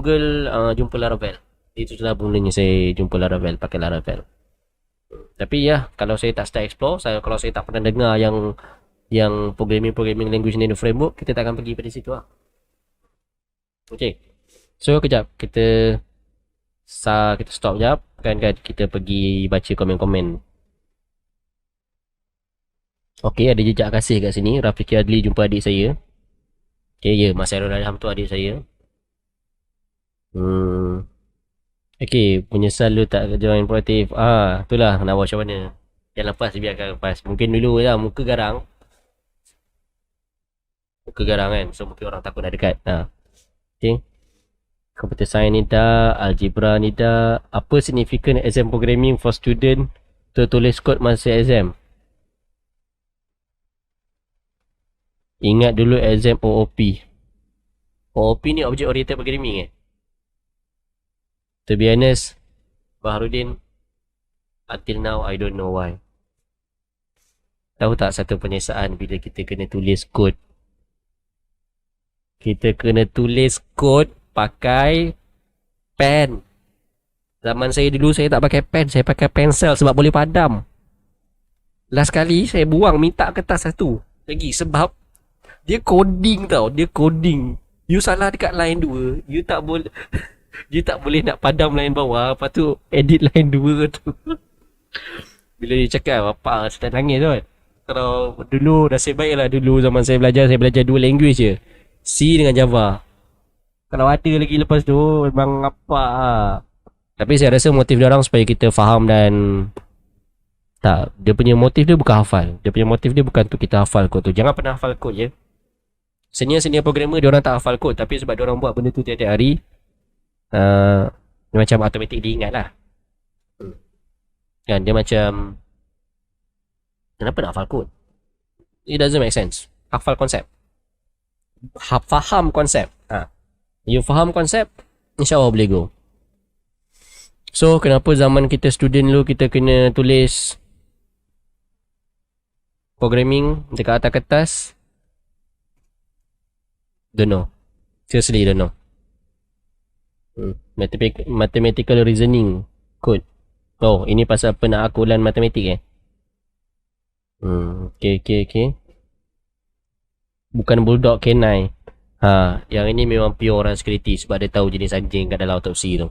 jumpa Laravel. Itu itulah mulanya saya jumpa Laravel, pakai Laravel. Tapi ya, kalau saya tak start explore, kalau saya tak pernah dengar yang programming language ni framework, kita tak akan pergi pada situ lah. Okay, so kejap kita stop jap kan, kita pergi baca komen-komen. Okay, ada jejak kasih kat sini. Rafiki Adli jumpa adik saya. Okay, ya, Mas Airul Alham tu adik saya. Okay, menyesal lu tak join proaktif. Itulah nak buat macam mana. Yang lepas biarkan lepas. Mungkin dulu lah muka garang. Muka garang kan. So mungkin orang takut nak dekat. Okay. Computer science ni dah, algebra ni dah. Apa signifikan exam programming for student tulis kod masa exam? Ingat dulu exam OOP. OOP ni object oriented programming To be honest, Baharudin, until now I don't know why. Tahu tak satu penyesaan bila kita kena tulis kod? Kita kena tulis kod pakai pen. Zaman saya dulu saya tak pakai pen, saya pakai pensel sebab boleh padam. Last kali saya buang minta kertas satu lagi sebab dia coding tau, dia coding. You salah dekat line 2, you tak boleh dia tak boleh nak padam line bawah. Lepas tu edit line 2 tu. Bila dia cakap apa saya nangis tu kan. Kalau dulu nasib baik lah, dulu zaman saya belajar dua language je, C dengan Java. Kalau ada lagi lepas tu memang apa lah. Tapi saya rasa motif dia orang supaya kita faham dan tak, dia punya motif dia bukan hafal. Dia punya motif dia bukan untuk kita hafal kod tu. Jangan pernah hafal kod je. Senior programmer dia orang tak hafal kod, tapi sebab dia orang buat benda tu tiap-tiap hari, dia macam automatic diingat lah. Kan dia macam, kenapa nak hafal kod? It doesn't make sense. Hafal konsep, faham konsep. You faham konsep, InsyaAllah boleh go. So kenapa zaman kita student dulu kita kena tulis programming dekat atas kertas? Don't know. Seriously don't know. Mathematical reasoning code. Oh, ini pasal penakulan matematik Okay. Bukan bulldog canine. Yang ini memang pure orang security sebab dia tahu jenis anjing kat dalam autopsi tu.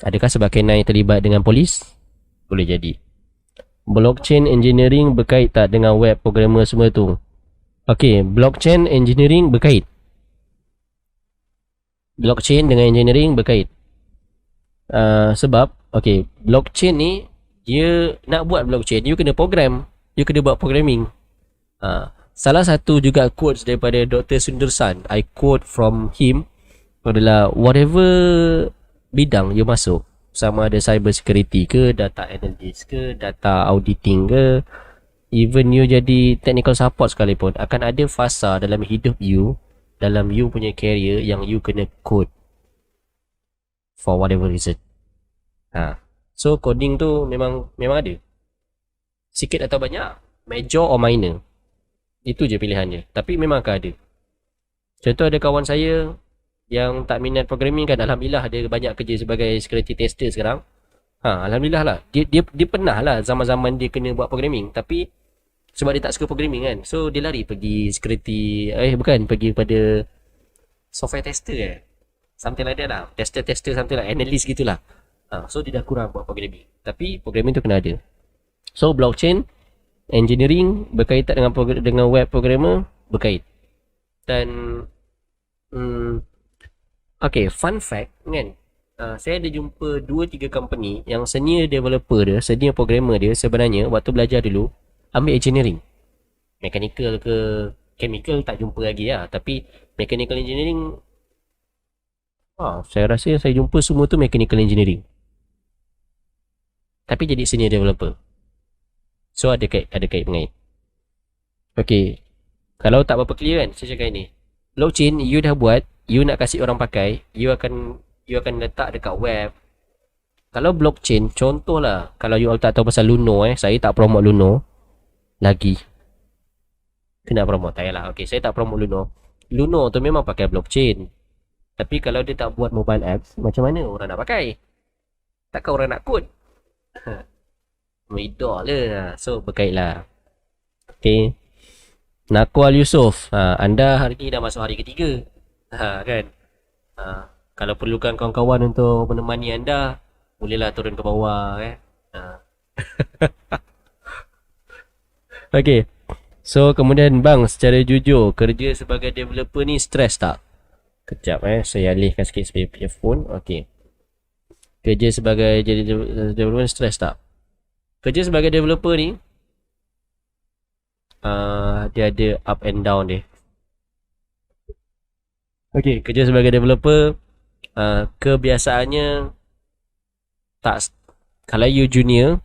Adakah sebab canine terlibat dengan polis? Boleh jadi. Blockchain engineering berkait tak dengan web programmer semua tu? Okay, blockchain engineering berkait. Blockchain dengan engineering berkait. Sebab okay, blockchain ni dia nak buat blockchain, you kena program, you kena buat programming. Salah satu juga quotes daripada Dr. Sundersan, I quote from him, adalah whatever bidang you masuk, sama ada cyber security ke, data analyst ke, data auditing ke, even you jadi technical support sekalipun, akan ada fasa dalam hidup you, dalam you punya career yang you kena code for whatever reason. So coding tu memang ada, sikit atau banyak, major or minor, itu je pilihannya. Tapi memang akan ada. Contoh ada kawan saya yang tak minat programming kan, alhamdulillah dia banyak kerja sebagai security tester sekarang. Alhamdulillah lah. Dia pernah lah zaman-zaman dia kena buat programming, tapi sebab dia tak suka programming kan, so dia lari pergi security, pergi pada software tester something like that lah, tester something like analyst gitulah. So dia dah kurang buat programming, tapi programming tu kena ada. So blockchain engineering berkaitan dengan web programmer, berkait. Dan okay, fun fact kan, saya ada jumpa 2-3 company yang senior developer dia, senior programmer dia sebenarnya waktu belajar dulu ambil engineering. Mechanical ke chemical tak jumpa lagi lah, tapi mechanical engineering, saya rasa saya jumpa semua tu mechanical engineering, tapi jadi senior developer. So ada kait mengait. Okay, Kalau tak berapa clear kan, saya cakap ini. Blockchain, you dah buat, you nak kasih orang pakai, you akan letak dekat web. Kalau blockchain, contohlah, kalau you all tak tahu pasal Luno saya tak promote Luno lagi. Kena promote, tak yalah. Okay, saya tak promote Luno. Luno tu memang pakai blockchain. Tapi kalau dia tak buat mobile apps, macam mana orang nak pakai? Takkan orang nak kod? Medah lah. So, berkaitlah. Okay. Nakwal Yusof, anda hari ni dah masuk hari ketiga. Kan? Kalau perlukan kawan-kawan untuk menemani anda, bolehlah turun ke bawah. Okay. So, kemudian bang, secara jujur, kerja sebagai developer ni stres tak? Kejap saya alihkan sikit saya punya phone. Okay. Kerja sebagai developer stres tak? Kerja sebagai developer ni, dia ada up and down dia. Okay, kerja sebagai developer, kebiasaannya tak, kalau you junior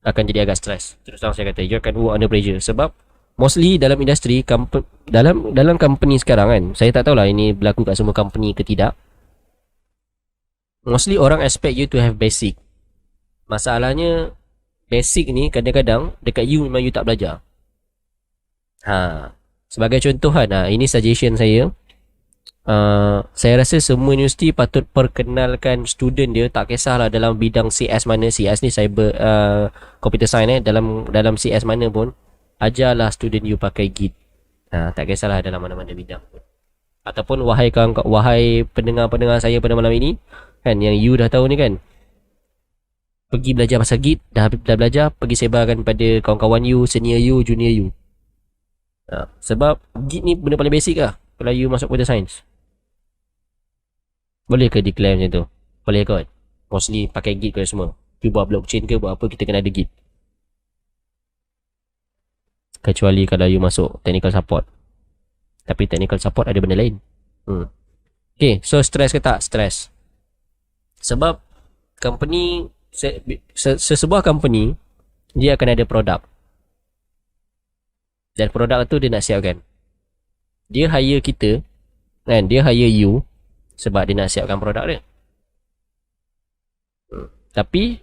akan jadi agak stres. Terus terang saya kata, you akan work under pressure. Sebab mostly dalam industri, dalam company sekarang kan, saya tak tahulah ini berlaku kat semua company ke tidak. Mostly orang expect you to have basic. Masalahnya, basic ni kadang-kadang dekat you memang you tak belajar. Sebagai contoh kan, ini suggestion saya. Saya rasa semua universiti patut perkenalkan student dia, tak kisahlah dalam bidang CS mana, CS ni cyber computer science dalam CS mana pun, ajarlah student you pakai Git. Tak kisahlah dalam mana-mana bidang pun. Ataupun wahai pendengar-pendengar saya pada malam ini kan, yang you dah tahu ni kan, pergi belajar pasal Git, dah belajar, pergi sebarkan pada kawan-kawan you, senior you, junior you. Sebab Git ni benda paling basic lah kalau you masuk computer science. Boleh ke declare macam tu? Boleh kot. Mostly pakai Git ke semua. You buat blockchain ke buat apa, kita kena ada Git. Kecuali kalau you masuk technical support. Tapi technical support ada benda lain. Okay, so stress ke tak? Stress. Sebab company, sesebuah company, dia akan ada produk. Dan produk tu dia nak siapkan. Dia hire kita kan, dia hire you sebab dia nak siapkan produk dia. Tapi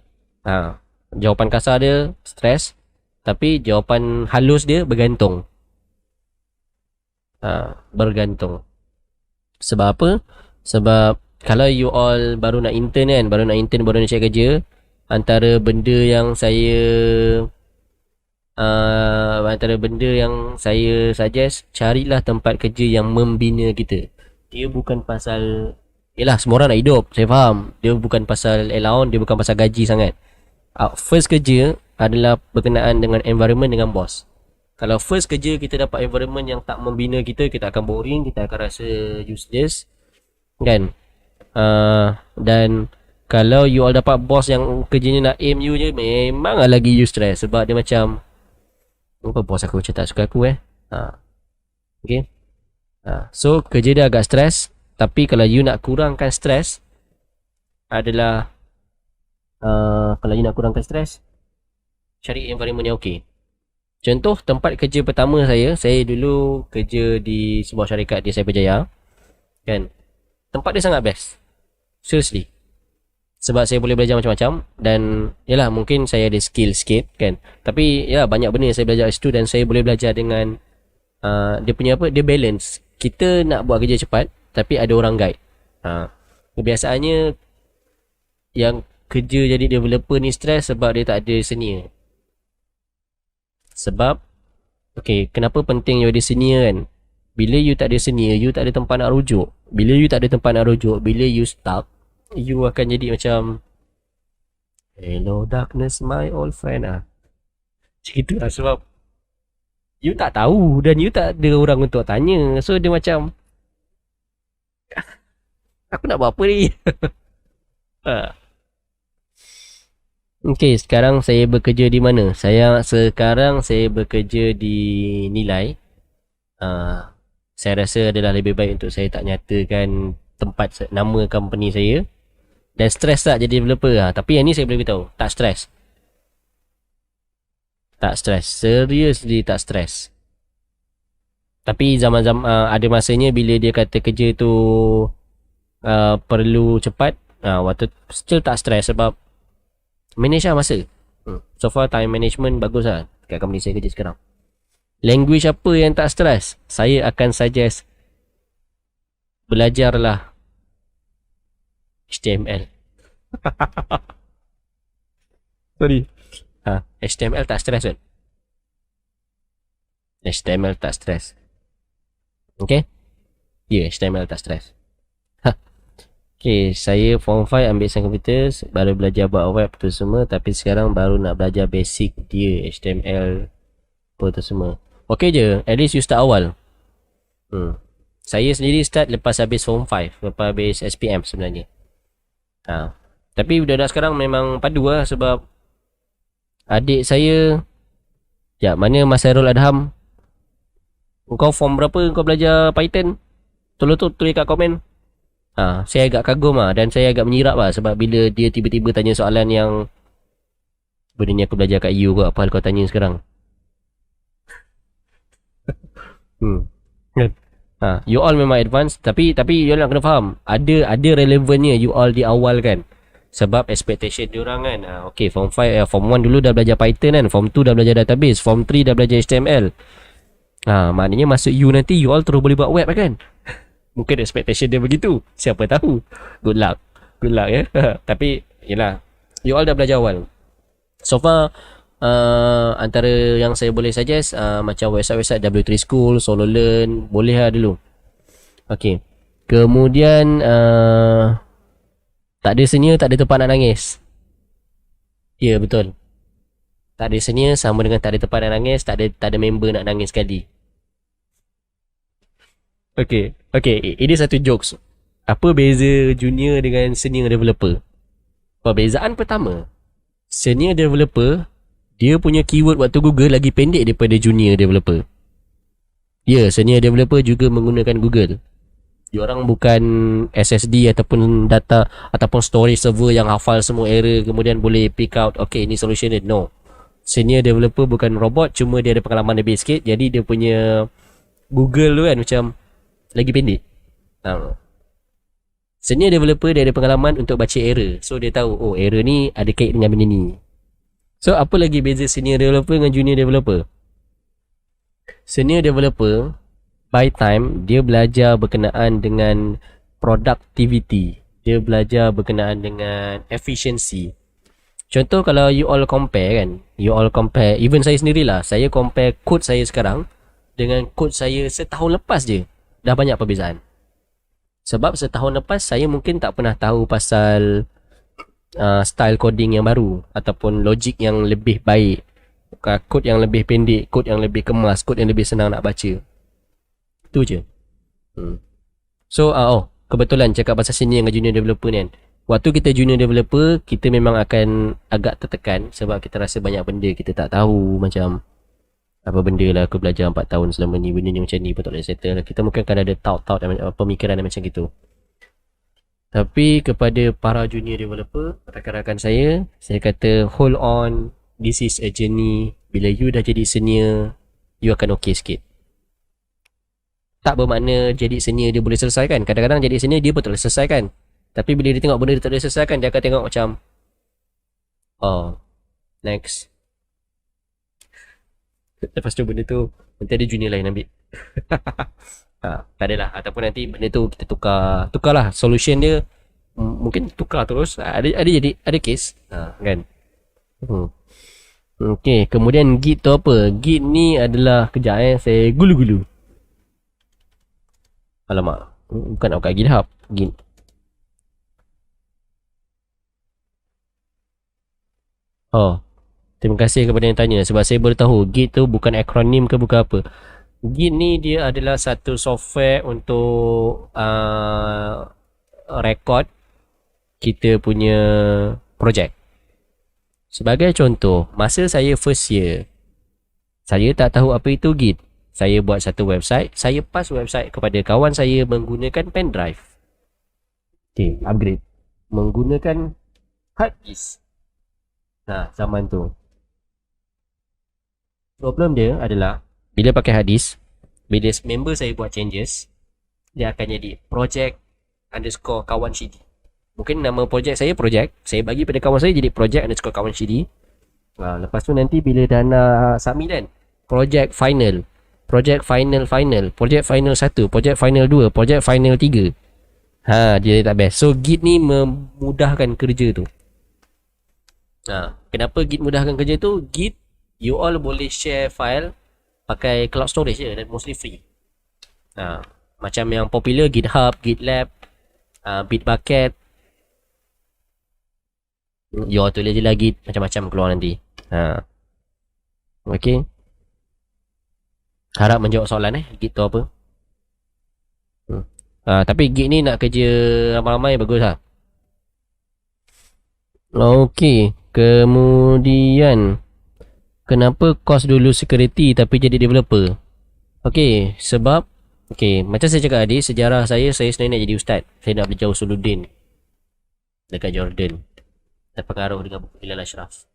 jawapan kasar dia stres, tapi jawapan halus dia bergantung. Bergantung. Sebab apa? Sebab kalau you all baru nak intern kan, baru nak cari kerja, antara benda yang saya suggest, carilah tempat kerja yang membina kita. Dia bukan pasal, yelah semua orang nak hidup, saya faham. Dia bukan pasal allowance, dia bukan pasal gaji sangat. First kerja adalah berkenaan dengan environment, dengan bos. Kalau first kerja kita dapat environment yang tak membina kita, kita akan boring, kita akan rasa useless kan. Dan kalau you all dapat bos yang kerjanya nak aim you je, memang lagi you stress. Sebab dia macam, apa bos aku macam tak suka aku okay. So kerja dia agak stres. Tapi kalau you nak kurangkan stres adalah kalau you nak kurangkan stres, cari environment yang okay. Contoh tempat kerja pertama saya dulu kerja di sebuah syarikat di Cyberjaya kan. Tempat dia sangat best, seriously. Sebab saya boleh belajar macam-macam. Dan yalah, mungkin saya ada skill sikit kan. Tapi ya, banyak benda yang saya belajar situ. Dan saya boleh belajar dengan dia punya apa, dia balance. Kita nak buat kerja cepat, tapi ada orang guide. Kebiasaannya yang kerja jadi developer ni stres sebab dia tak ada senior. Sebab okay, kenapa penting you ada senior kan? Bila you tak ada senior, you tak ada tempat nak rujuk. Bila you tak ada tempat nak rujuk, bila you stuck, you akan jadi macam hello darkness my old friend macam gitu lah. Sebab you tak tahu dan you tak ada orang untuk tanya. So dia macam aku nak buat apa ni? Okay, sekarang saya bekerja di mana? Sekarang saya bekerja di Nilai. Saya rasa adalah lebih baik untuk saya tak nyatakan tempat nama company saya. Dan stres tak jadi developer tapi yang ni saya boleh beritahu, tak stres. Tak stres, seriously tak stres. Tapi zaman-zaman ada masanya bila dia kata kerja tu perlu cepat, waktu still tak stress sebab manage lah masa. So far time management bagus lah kat company saya kerja sekarang. Language apa yang tak stress? Saya akan suggest belajarlah HTML. Sorry. HTML tak stress kan? HTML tak stress. Okay? Ya, HTML tak stress. Okay, saya form 5 ambil sains komputer, baru belajar buat web tu semua, tapi sekarang baru nak belajar basic dia, HTML apa tu semua. Okay je, at least you start awal. Saya sendiri start lepas habis form 5, lepas habis SPM sebenarnya. Tapi budak-budak sekarang memang padu lah sebab adik saya, mana Mas Hairul Adham, kau form berapa kau belajar Python? Tolong tulis kat komen. Saya agak kagum lah dan saya agak menyirap lah sebab bila dia tiba-tiba tanya soalan yang benda ni aku belajar kat you kot, apa hal kau tanya sekarang? You all memang advance, tapi you all nak kena faham ada relevannya you all di awal kan, sebab expectation diorang kan. Okay, form 5 form 1 dulu dah belajar Python kan, form 2 dah belajar database, form 3 dah belajar HTML. Maknanya masuk you nanti you all terus boleh buat web kan. Mungkin expectation dia begitu, siapa tahu. Good luck ya. Tapi yelah, you all dah belajar awal. So far antara yang saya boleh suggest macam website W3 School, Solo Learn, boleh lah dulu. Okay, kemudian tak ada senia, tak ada tempat nak nangis. Ya, betul. Tak ada senia sama dengan tak ada tempat nak nangis, tak ada member nak nangis sekali. Okay, ini satu jokes. Apa beza junior dengan senior developer? Perbezaan pertama, senior developer, dia punya keyword waktu Google lagi pendek daripada junior developer. Ya, senior developer juga menggunakan Google. Diorang bukan SSD ataupun data ataupun storage server yang hafal semua error kemudian boleh pick out, okay, ini solution dia. No. Senior developer bukan robot, cuma dia ada pengalaman lebih sikit. Jadi dia punya Google tu kan macam lagi pendek. Senior developer dia ada pengalaman untuk baca error. So dia tahu, oh error ni ada kait dengan benda ni. So apa lagi beza senior developer dengan junior developer? Senior developer by time dia belajar berkenaan dengan productivity. Dia belajar berkenaan dengan efficiency. Contoh kalau you all compare kan, even saya sendirilah, saya compare kod saya sekarang dengan kod saya setahun lepas je, dah banyak perbezaan. Sebab setahun lepas saya mungkin tak pernah tahu pasal style coding yang baru ataupun logik yang lebih baik, kod yang lebih pendek, kod yang lebih kemas, kod yang lebih senang nak baca. Itu je. So kebetulan cakap pasal senior dengan junior developer ni kan, waktu kita junior developer, kita memang akan agak tertekan sebab kita rasa banyak benda kita tak tahu. Macam apa benda lah aku belajar 4 tahun selama ni, benda ni macam ni pun tak boleh settle. Kita mungkin akan ada thought pemikiran macam gitu. Tapi kepada para junior developer, rakan-rakan saya kata hold on, this is a journey. Bila you dah jadi senior, you akan okay sikit. Tak bermakna jadi senior dia boleh selesaikan. Kadang-kadang jadi senior dia pun tak boleh selesaikan. Tapi bila dia tengok benda dia tak boleh selesaikan, dia akan tengok macam next. Lepas tu benda tu nanti ada junior lain ambil. Tak adalah. Ataupun nanti benda tu kita tukar lah solution dia. Mungkin tukar terus. Ada case kan. Okay, kemudian Git tu apa? Git ni adalah kejap saya gulu-gulu. Alamak, bukan nak buka GitHub. Git. Terima kasih kepada yang tanya sebab saya baru tahu Git tu bukan akronim ke bukan apa. Git ni dia adalah satu software untuk record kita punya projek. Sebagai contoh, masa saya first year, saya tak tahu apa itu Git. Saya buat satu website, saya pass website kepada kawan saya menggunakan pen drive. Okay, upgrade. Menggunakan hard disk. Zaman tu problem dia adalah bila pakai hard disk, Bila member saya buat changes, dia akan jadi project underscore kawan CD. Mungkin nama project saya project, saya bagi pada kawan saya jadi project underscore kawan CD. Lepas tu nanti bila dah nak submit kan, project final, project final final, project final 1, project final 2, project final 3. Dia tak best. So Git ni memudahkan kerja tu. Kenapa Git mudahkan kerja tu? Git, you all boleh share file pakai cloud storage je dan mostly free. Macam yang popular GitHub, GitLab, Bitbucket. You all tulis je lah Git, macam-macam keluar nanti. Okay. Harap menjawab soalan Git tu apa. Tapi Git ni nak kerja ramai-ramai bagus lah. Okay. Kemudian, kenapa kos dulu security tapi jadi developer? Okay, sebab macam saya cakap tadi, sejarah saya sebenarnya nak jadi ustaz. Saya nak belajar Usuluddin dekat Jordan. Terpengaruh dengan buku Bilal Ashraf.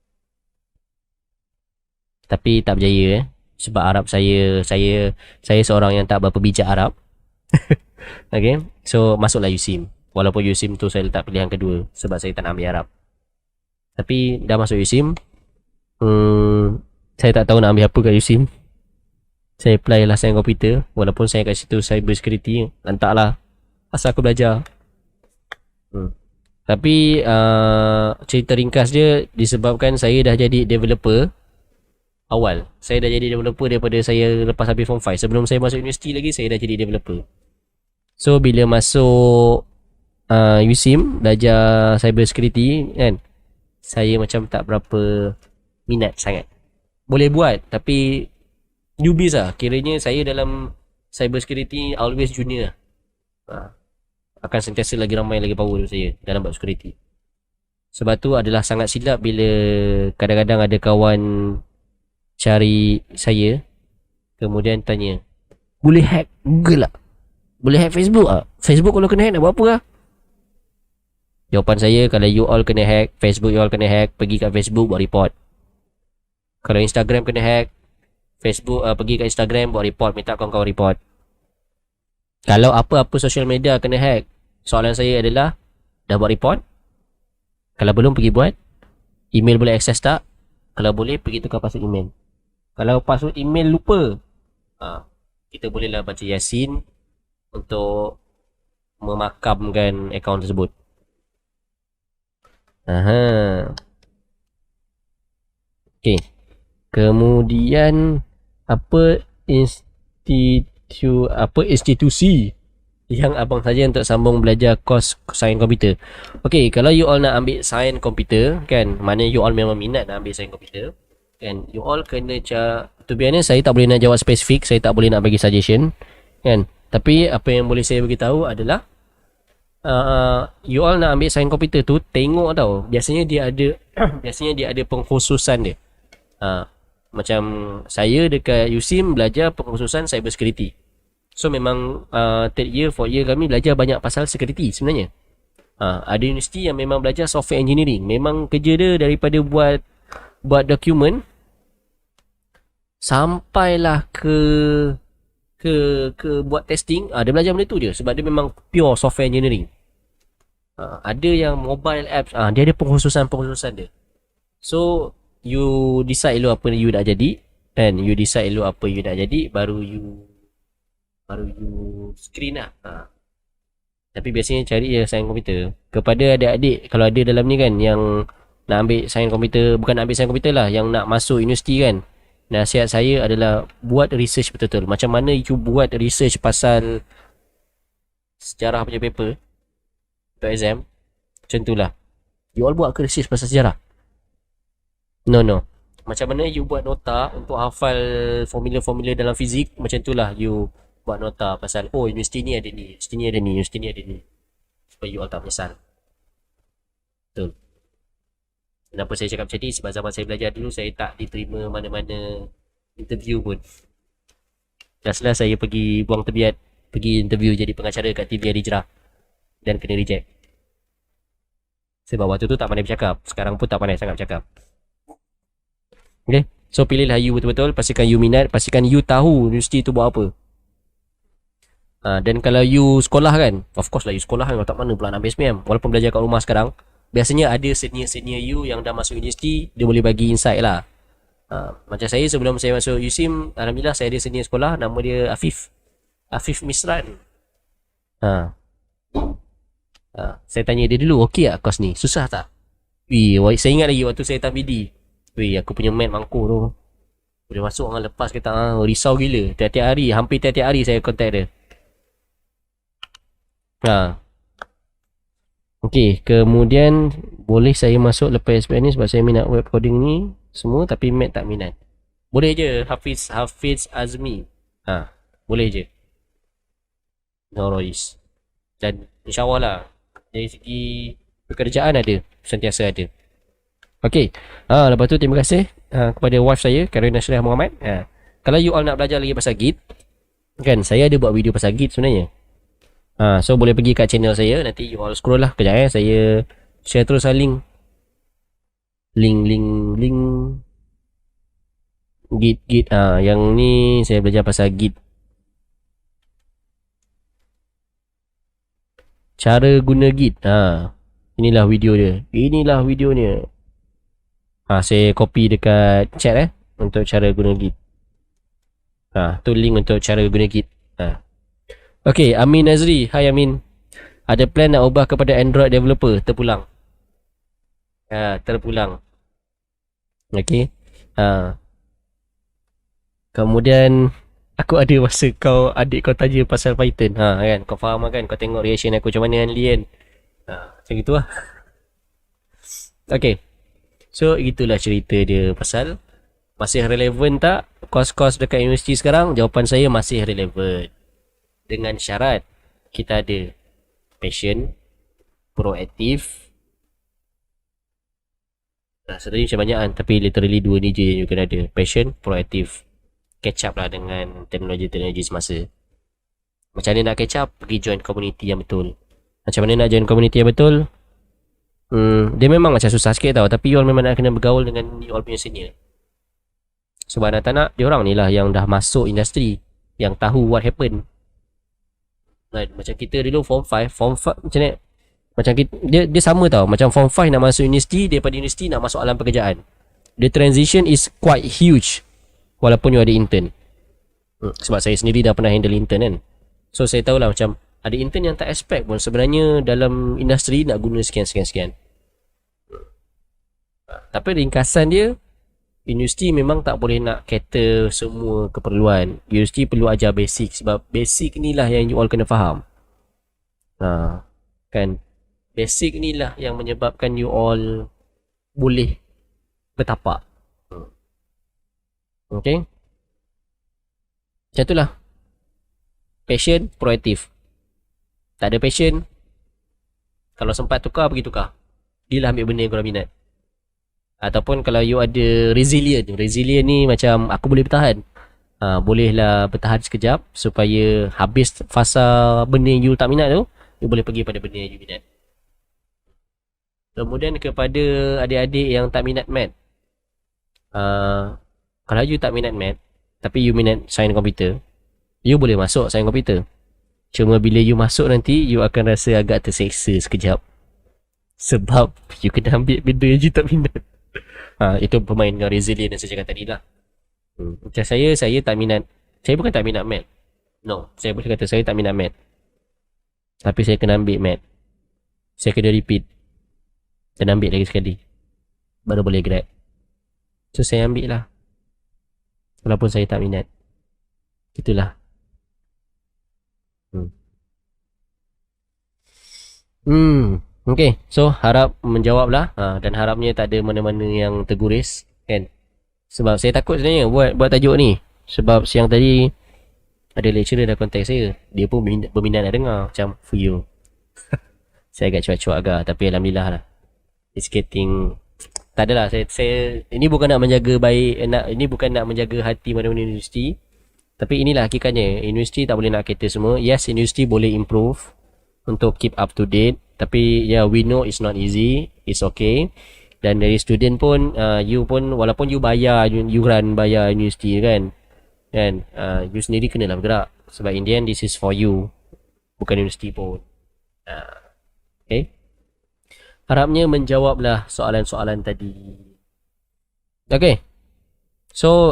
Tapi tak berjaya sebab Arab saya seorang yang tak berapa bijak Arab. Okay, so masuklah USIM. Walaupun USIM tu saya letak pilihan kedua sebab saya tak nak ambil Arab. Tapi dah masuk USIM, saya tak tahu nak ambil apa kat USIM. Saya apply lah sains komputer. Walaupun saya kat situ cyber security, lantaklah asal aku belajar. Tapi cerita ringkas dia disebabkan saya dah jadi developer awal. Saya dah jadi developer daripada saya lepas habis form 5. Sebelum saya masuk universiti lagi, saya dah jadi developer. So bila masuk USIM belajar cyber security kan, saya macam tak berapa minat sangat. Boleh buat tapi newbies lah. Kiranya saya dalam cyber security always junior lah. Akan sentiasa lagi ramai lagi power saya dalam buat security. Sebab tu adalah sangat silap bila kadang-kadang ada kawan cari saya kemudian tanya, boleh hack Google tak? Boleh hack Facebook tak? Facebook kalau kena hack nak buat apa lah? Jawapan saya, kalau you all kena hack Facebook, you all kena hack, pergi kat Facebook buat report. Kalau Instagram kena hack Facebook, pergi kat Instagram buat report, minta kawan-kawan report. Kalau apa-apa social media kena hack, soalan saya adalah, dah buat report? Kalau belum, pergi buat. Email boleh akses tak? Kalau boleh, pergi tukar password email. Kalau password email lupa, kita bolehlah baca Yasin untuk memakamkan akaun tersebut. Okay. Kemudian apa institusi yang abang saja untuk sambung belajar kos sains komputer? Okay, kalau you all nak ambil sains komputer kan, mana you all memang minat nak ambil sains komputer kan, you all kena to be honest, saya tak boleh nak jawab spesifik, saya tak boleh nak bagi suggestion kan. Tapi apa yang boleh saya beritahu adalah you all nak ambil sains komputer tu, tengok tau, biasanya dia ada pengkhususan dia. Macam saya dekat USIM belajar pengkhususan cyber security. So memang third year, fourth year kami belajar banyak pasal security sebenarnya. Ada universiti yang memang belajar software engineering. Memang kerja dia daripada buat dokumen sampailah ke buat testing, dia belajar benda tu je sebab dia memang pure software engineering. Ada yang mobile apps, dia ada pengkhususan dia. So you decide dulu apa you nak jadi, dan you decide dulu apa you nak jadi, baru you screen lah. Tapi biasanya cari je sains komputer. Kepada adik-adik kalau ada dalam ni kan yang nak ambil sains komputer, bukan nak ambil sains komputer lah, yang nak masuk universiti kan, nasihat saya adalah buat research betul-betul. Macam mana you buat research pasal sejarah punya paper untuk exam, macam tu lah. You all buat ke research pasal sejarah? No. Macam mana you buat nota untuk hafal formula-formula dalam fizik, macam tu lah you buat nota pasal universiti ni ada ni, universiti ni ada ni, universiti ni ada ni, supaya you all tak menyesal. Betul. Kenapa saya cakap macam ni? Sebab zaman saya belajar dulu, saya tak diterima mana-mana interview pun. Last saya pergi buang tebiat, pergi interview jadi pengacara kat TV Al-Hijrah dan kena reject. Sebab waktu tu tak pandai bercakap. Sekarang pun tak pandai sangat bercakap. Okay, so pilihlah you betul-betul. Pastikan you minat, pastikan you tahu universiti tu buat apa. Dan kalau you sekolah kan, of course lah you sekolah kan, kalau tak mana pula nak ambil SPM. Walaupun belajar kat rumah sekarang, biasanya ada senior-senior you yang dah masuk universiti, dia boleh bagi insight lah. Macam saya sebelum saya masuk USIM, Alhamdulillah saya ada senior sekolah, nama dia Afif Misran. ha, saya tanya dia dulu, okey tak kos ni, susah tak? Saya ingat lagi waktu saya time BD, aku punya mat mangkuk tu boleh masuk orang lepas ke tak, risau gila. Tiap-tiap hari, hampir tiap-tiap hari saya contact dia. Okey, kemudian boleh saya masuk lepas SPM ni sebab saya minat web coding ni semua, tapi mat tak minat. Boleh je, Hafiz Azmi. Boleh je. No worries. Dan insyaAllah lah, dari segi pekerjaan ada, sentiasa ada. Okey. Lepas tu terima kasih kepada wife saya, Karina Syariah Muhammad. Kalau you all nak belajar lagi pasal Git, kan saya ada buat video pasal Git sebenarnya. So boleh pergi kat channel saya, nanti you all scroll lah kejap saya share terus link Git. Yang ni saya belajar pasal Git, cara guna Git. Inilah video dia. Saya copy dekat chat untuk cara guna Git. Tu link untuk cara guna Git. Okay, Amin Nazri. Hai Amin. Ada plan nak ubah kepada Android developer? Terpulang. Terpulang. Okay. Kemudian aku ada masa adik kau tanya pasal Python. Kan, kau faham kan? Kau tengok reaction aku macam mana kan, Lian? Macam gitu lah. Okay. So, itulah cerita dia pasal masih relevan tak kos-kos dekat universiti sekarang? Jawapan saya masih relevan. Dengan syarat kita ada passion, proaktif. Sebenarnya macam banyak kan, tapi literally dua ni je yang you kena ada. Passion, proaktif. Catch up lah dengan teknologi-teknologi semasa. Macam mana nak catch up? Pergi join community yang betul. Macam mana nak join community yang betul? Dia memang macam susah sikit tau, tapi you all memang nak kena bergaul dengan you all punya senior. Sebab nak dia orang ni lah yang dah masuk industri, yang tahu what happen. Right. Macam kita dulu form 5 macam ni, macam kita, dia sama tau. Macam form 5 nak masuk universiti, daripada universiti nak masuk alam pekerjaan. The transition is quite huge walaupun you ada intern. Sebab saya sendiri dah pernah handle intern kan. So saya tahulah macam ada intern yang tak expect pun sebenarnya dalam industri nak guna sekian. Tapi ringkasan dia, universiti memang tak boleh nak cater semua keperluan. Universiti perlu ajar basic, sebab basic inilah yang you all kena faham. Kan, basic inilah yang menyebabkan you all boleh bertapak. Okay, macam itulah. Passion, proaktif. Tak ada passion, kalau sempat tukar, pergi tukar. Dia lah ambil benda yang korang minat. Ataupun kalau you ada resilient ni macam aku boleh bertahan. Bolehlah bertahan sekejap supaya habis fasa benda yang you tak minat tu, you boleh pergi pada benda yang you minat. Kemudian kepada adik-adik yang tak minat math, kalau you tak minat math tapi you minat sains komputer, you boleh masuk sains komputer. Cuma bila you masuk nanti, you akan rasa agak terseksa sekejap, sebab you kena ambil benda yang you tak minat. Itu pemain dengan resilient yang saya cakap tadi lah. Macam saya tak minat. Saya bukan tak minat math. No, saya boleh kata saya tak minat math, tapi saya kena ambil math. Saya kena repeat dan ambil lagi sekali baru boleh grad. So saya ambil lah walaupun saya tak minat. Itulah. Okay, so harap menjawab lah. Dan harapnya tak ada mana-mana yang terguris kan. Sebab saya takut sebenarnya buat tajuk ni. Sebab siang tadi ada lecturer dah contact saya, dia pun berminat nak dengar. Macam for you. Saya agak cuak-cuak agak, tapi Alhamdulillah lah, it's getting. Tak adalah, saya ini bukan nak menjaga ini bukan nak menjaga hati mana-mana universiti. Tapi inilah hakikatnya, universiti tak boleh nak cater semua. Yes, universiti boleh improve untuk keep up to date, tapi we know it's not easy. It's okay. Dan dari student pun, you pun walaupun you bayar universiti kan, kan. You sendiri kenalah bergerak, sebab in the end this is for you, bukan universiti pun. Okay, harapnya menjawablah soalan-soalan tadi. Okay, so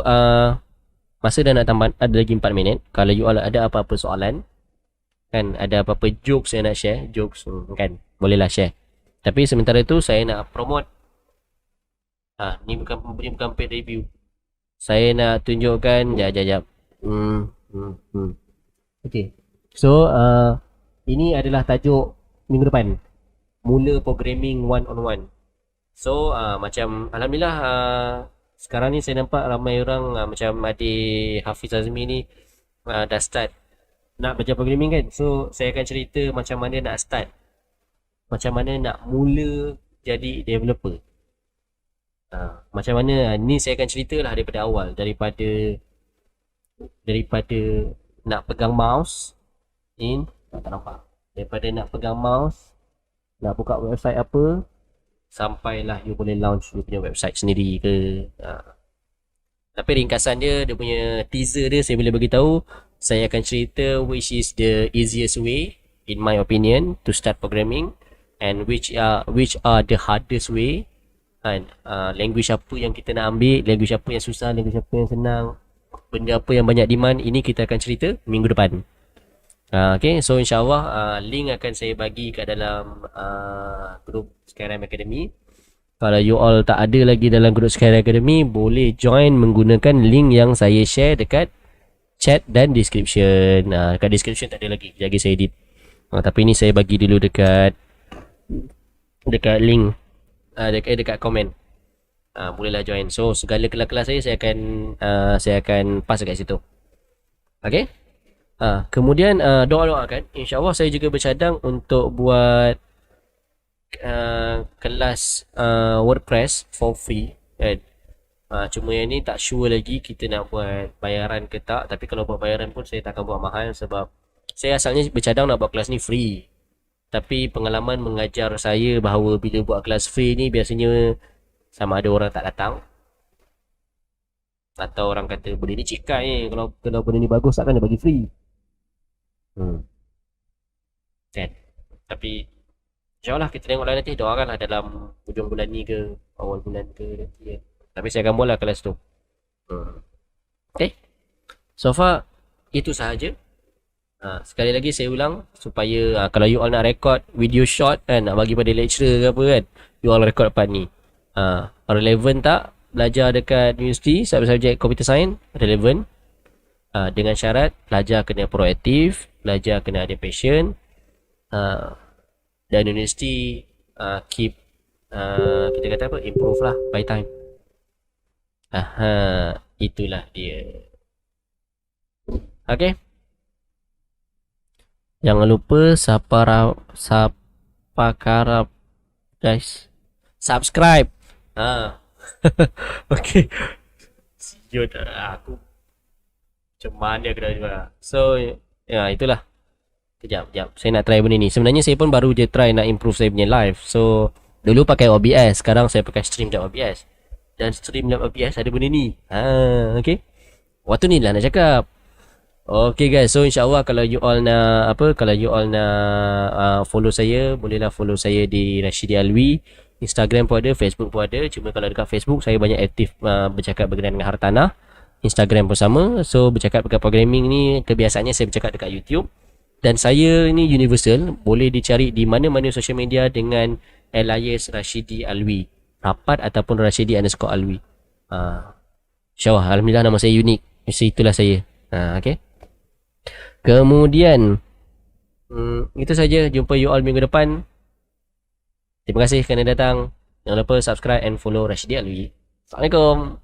masa dah nak tambah, ada lagi 4 minit. Kalau you all ada apa-apa soalan, kan, ada apa-apa jokes yang nak share, jokes kan, bolehlah share. Tapi sementara tu saya nak promote. Ni bukan paid review. Saya nak tunjukkan, jap. Okay, so ini adalah tajuk minggu depan, mula programming one on one. So macam alhamdulillah, sekarang ni saya nampak ramai orang, macam adik Hafiz Azmi ni dah start nak belajar programming kan. So saya akan cerita macam mana nak start, macam mana nak mula jadi developer. Macam mana ni saya akan ceritalah daripada awal, daripada nak pegang mouse tak nampak, daripada nak pegang mouse, nak buka website apa, sampailah you boleh launch you punya website sendiri ke. Tapi ringkasan dia punya teaser dia saya boleh bagi tahu. Saya akan cerita which is the easiest way in my opinion to start programming, and which are the hardest way, kan. Language apa yang kita nak ambil, language apa yang susah, language apa yang senang, benda apa yang banyak demand, ini kita akan cerita minggu depan. Okay, so insyaAllah link akan saya bagi kat dalam grup Skyrim Academy. Kalau you all tak ada lagi dalam grup Skyrim Academy, boleh join menggunakan link yang saya share dekat chat dan description. Dekat description tak ada lagi, lagi saya edit. Tapi ni saya bagi dulu dekat link, dekat komen. Bolehlah join. So segala kelas-kelas saya akan pass dekat situ. Okay. Kemudian doa-doakan, insyaAllah saya juga bercadang untuk buat kelas WordPress for free, kan. Cuma yang ni tak sure lagi kita nak buat bayaran ke tak. Tapi kalau buat bayaran pun saya tak akan buat mahal, sebab saya asalnya bercadang nak buat kelas ni free. Tapi pengalaman mengajar saya bahawa bila buat kelas free ni biasanya sama ada orang tak datang, atau orang kata benda ni cikai ni, kalau benda ni bagus takkan dia bagi free. Kan. Tapi insyaAllah kita tengoklah nanti, doakanlah dalam hujung bulan ni ke awal bulan ke nanti, kan. Tapi saya akan buatlah kelas tu. Okay, so far itu sahaja. Sekali lagi saya ulang, supaya kalau you all nak record video short, kan, nak bagi pada lecturer ke apa, kan, you all record part ni. Relevan tak belajar dekat universiti subjek computer science? Relevan. Dengan syarat belajar kena proaktif, belajar kena ada passion, dan universiti keep kita kata apa, improve lah by time. Itulah dia. Okay, jangan lupa Sapakarap guys, subscribe. Okay. Siut aku macam mana kena jual. So ya, itulah. Kejap saya nak try benda ni. Sebenarnya saya pun baru je try nak improve saya punya live. So dulu pakai OBS, sekarang saya pakai Stream.OBS. Dan Stream.OBS ada benda ni. Okay, waktu ni lah nak cakap. Okay guys, so insyaAllah kalau you all nak follow saya, bolehlah follow saya di Rashidi Alwi. Instagram pun ada, Facebook pun ada. Cuma kalau dekat Facebook saya banyak aktif bercakap berkenaan dengan hartanah. Instagram pun sama. So bercakap dekat programming ni kebiasaannya saya bercakap dekat YouTube. Dan saya ni universal, boleh dicari di mana-mana social media dengan alias Rashidi Alwi, rapat ataupun Rashidi_Alwi. InsyaAllah, alhamdulillah nama saya unik. Itulah saya. Okay. Kemudian itu saja. Jumpa you all minggu depan. Terima kasih kerana datang. Jangan lupa subscribe and follow Rashidi Alwi. Assalamualaikum.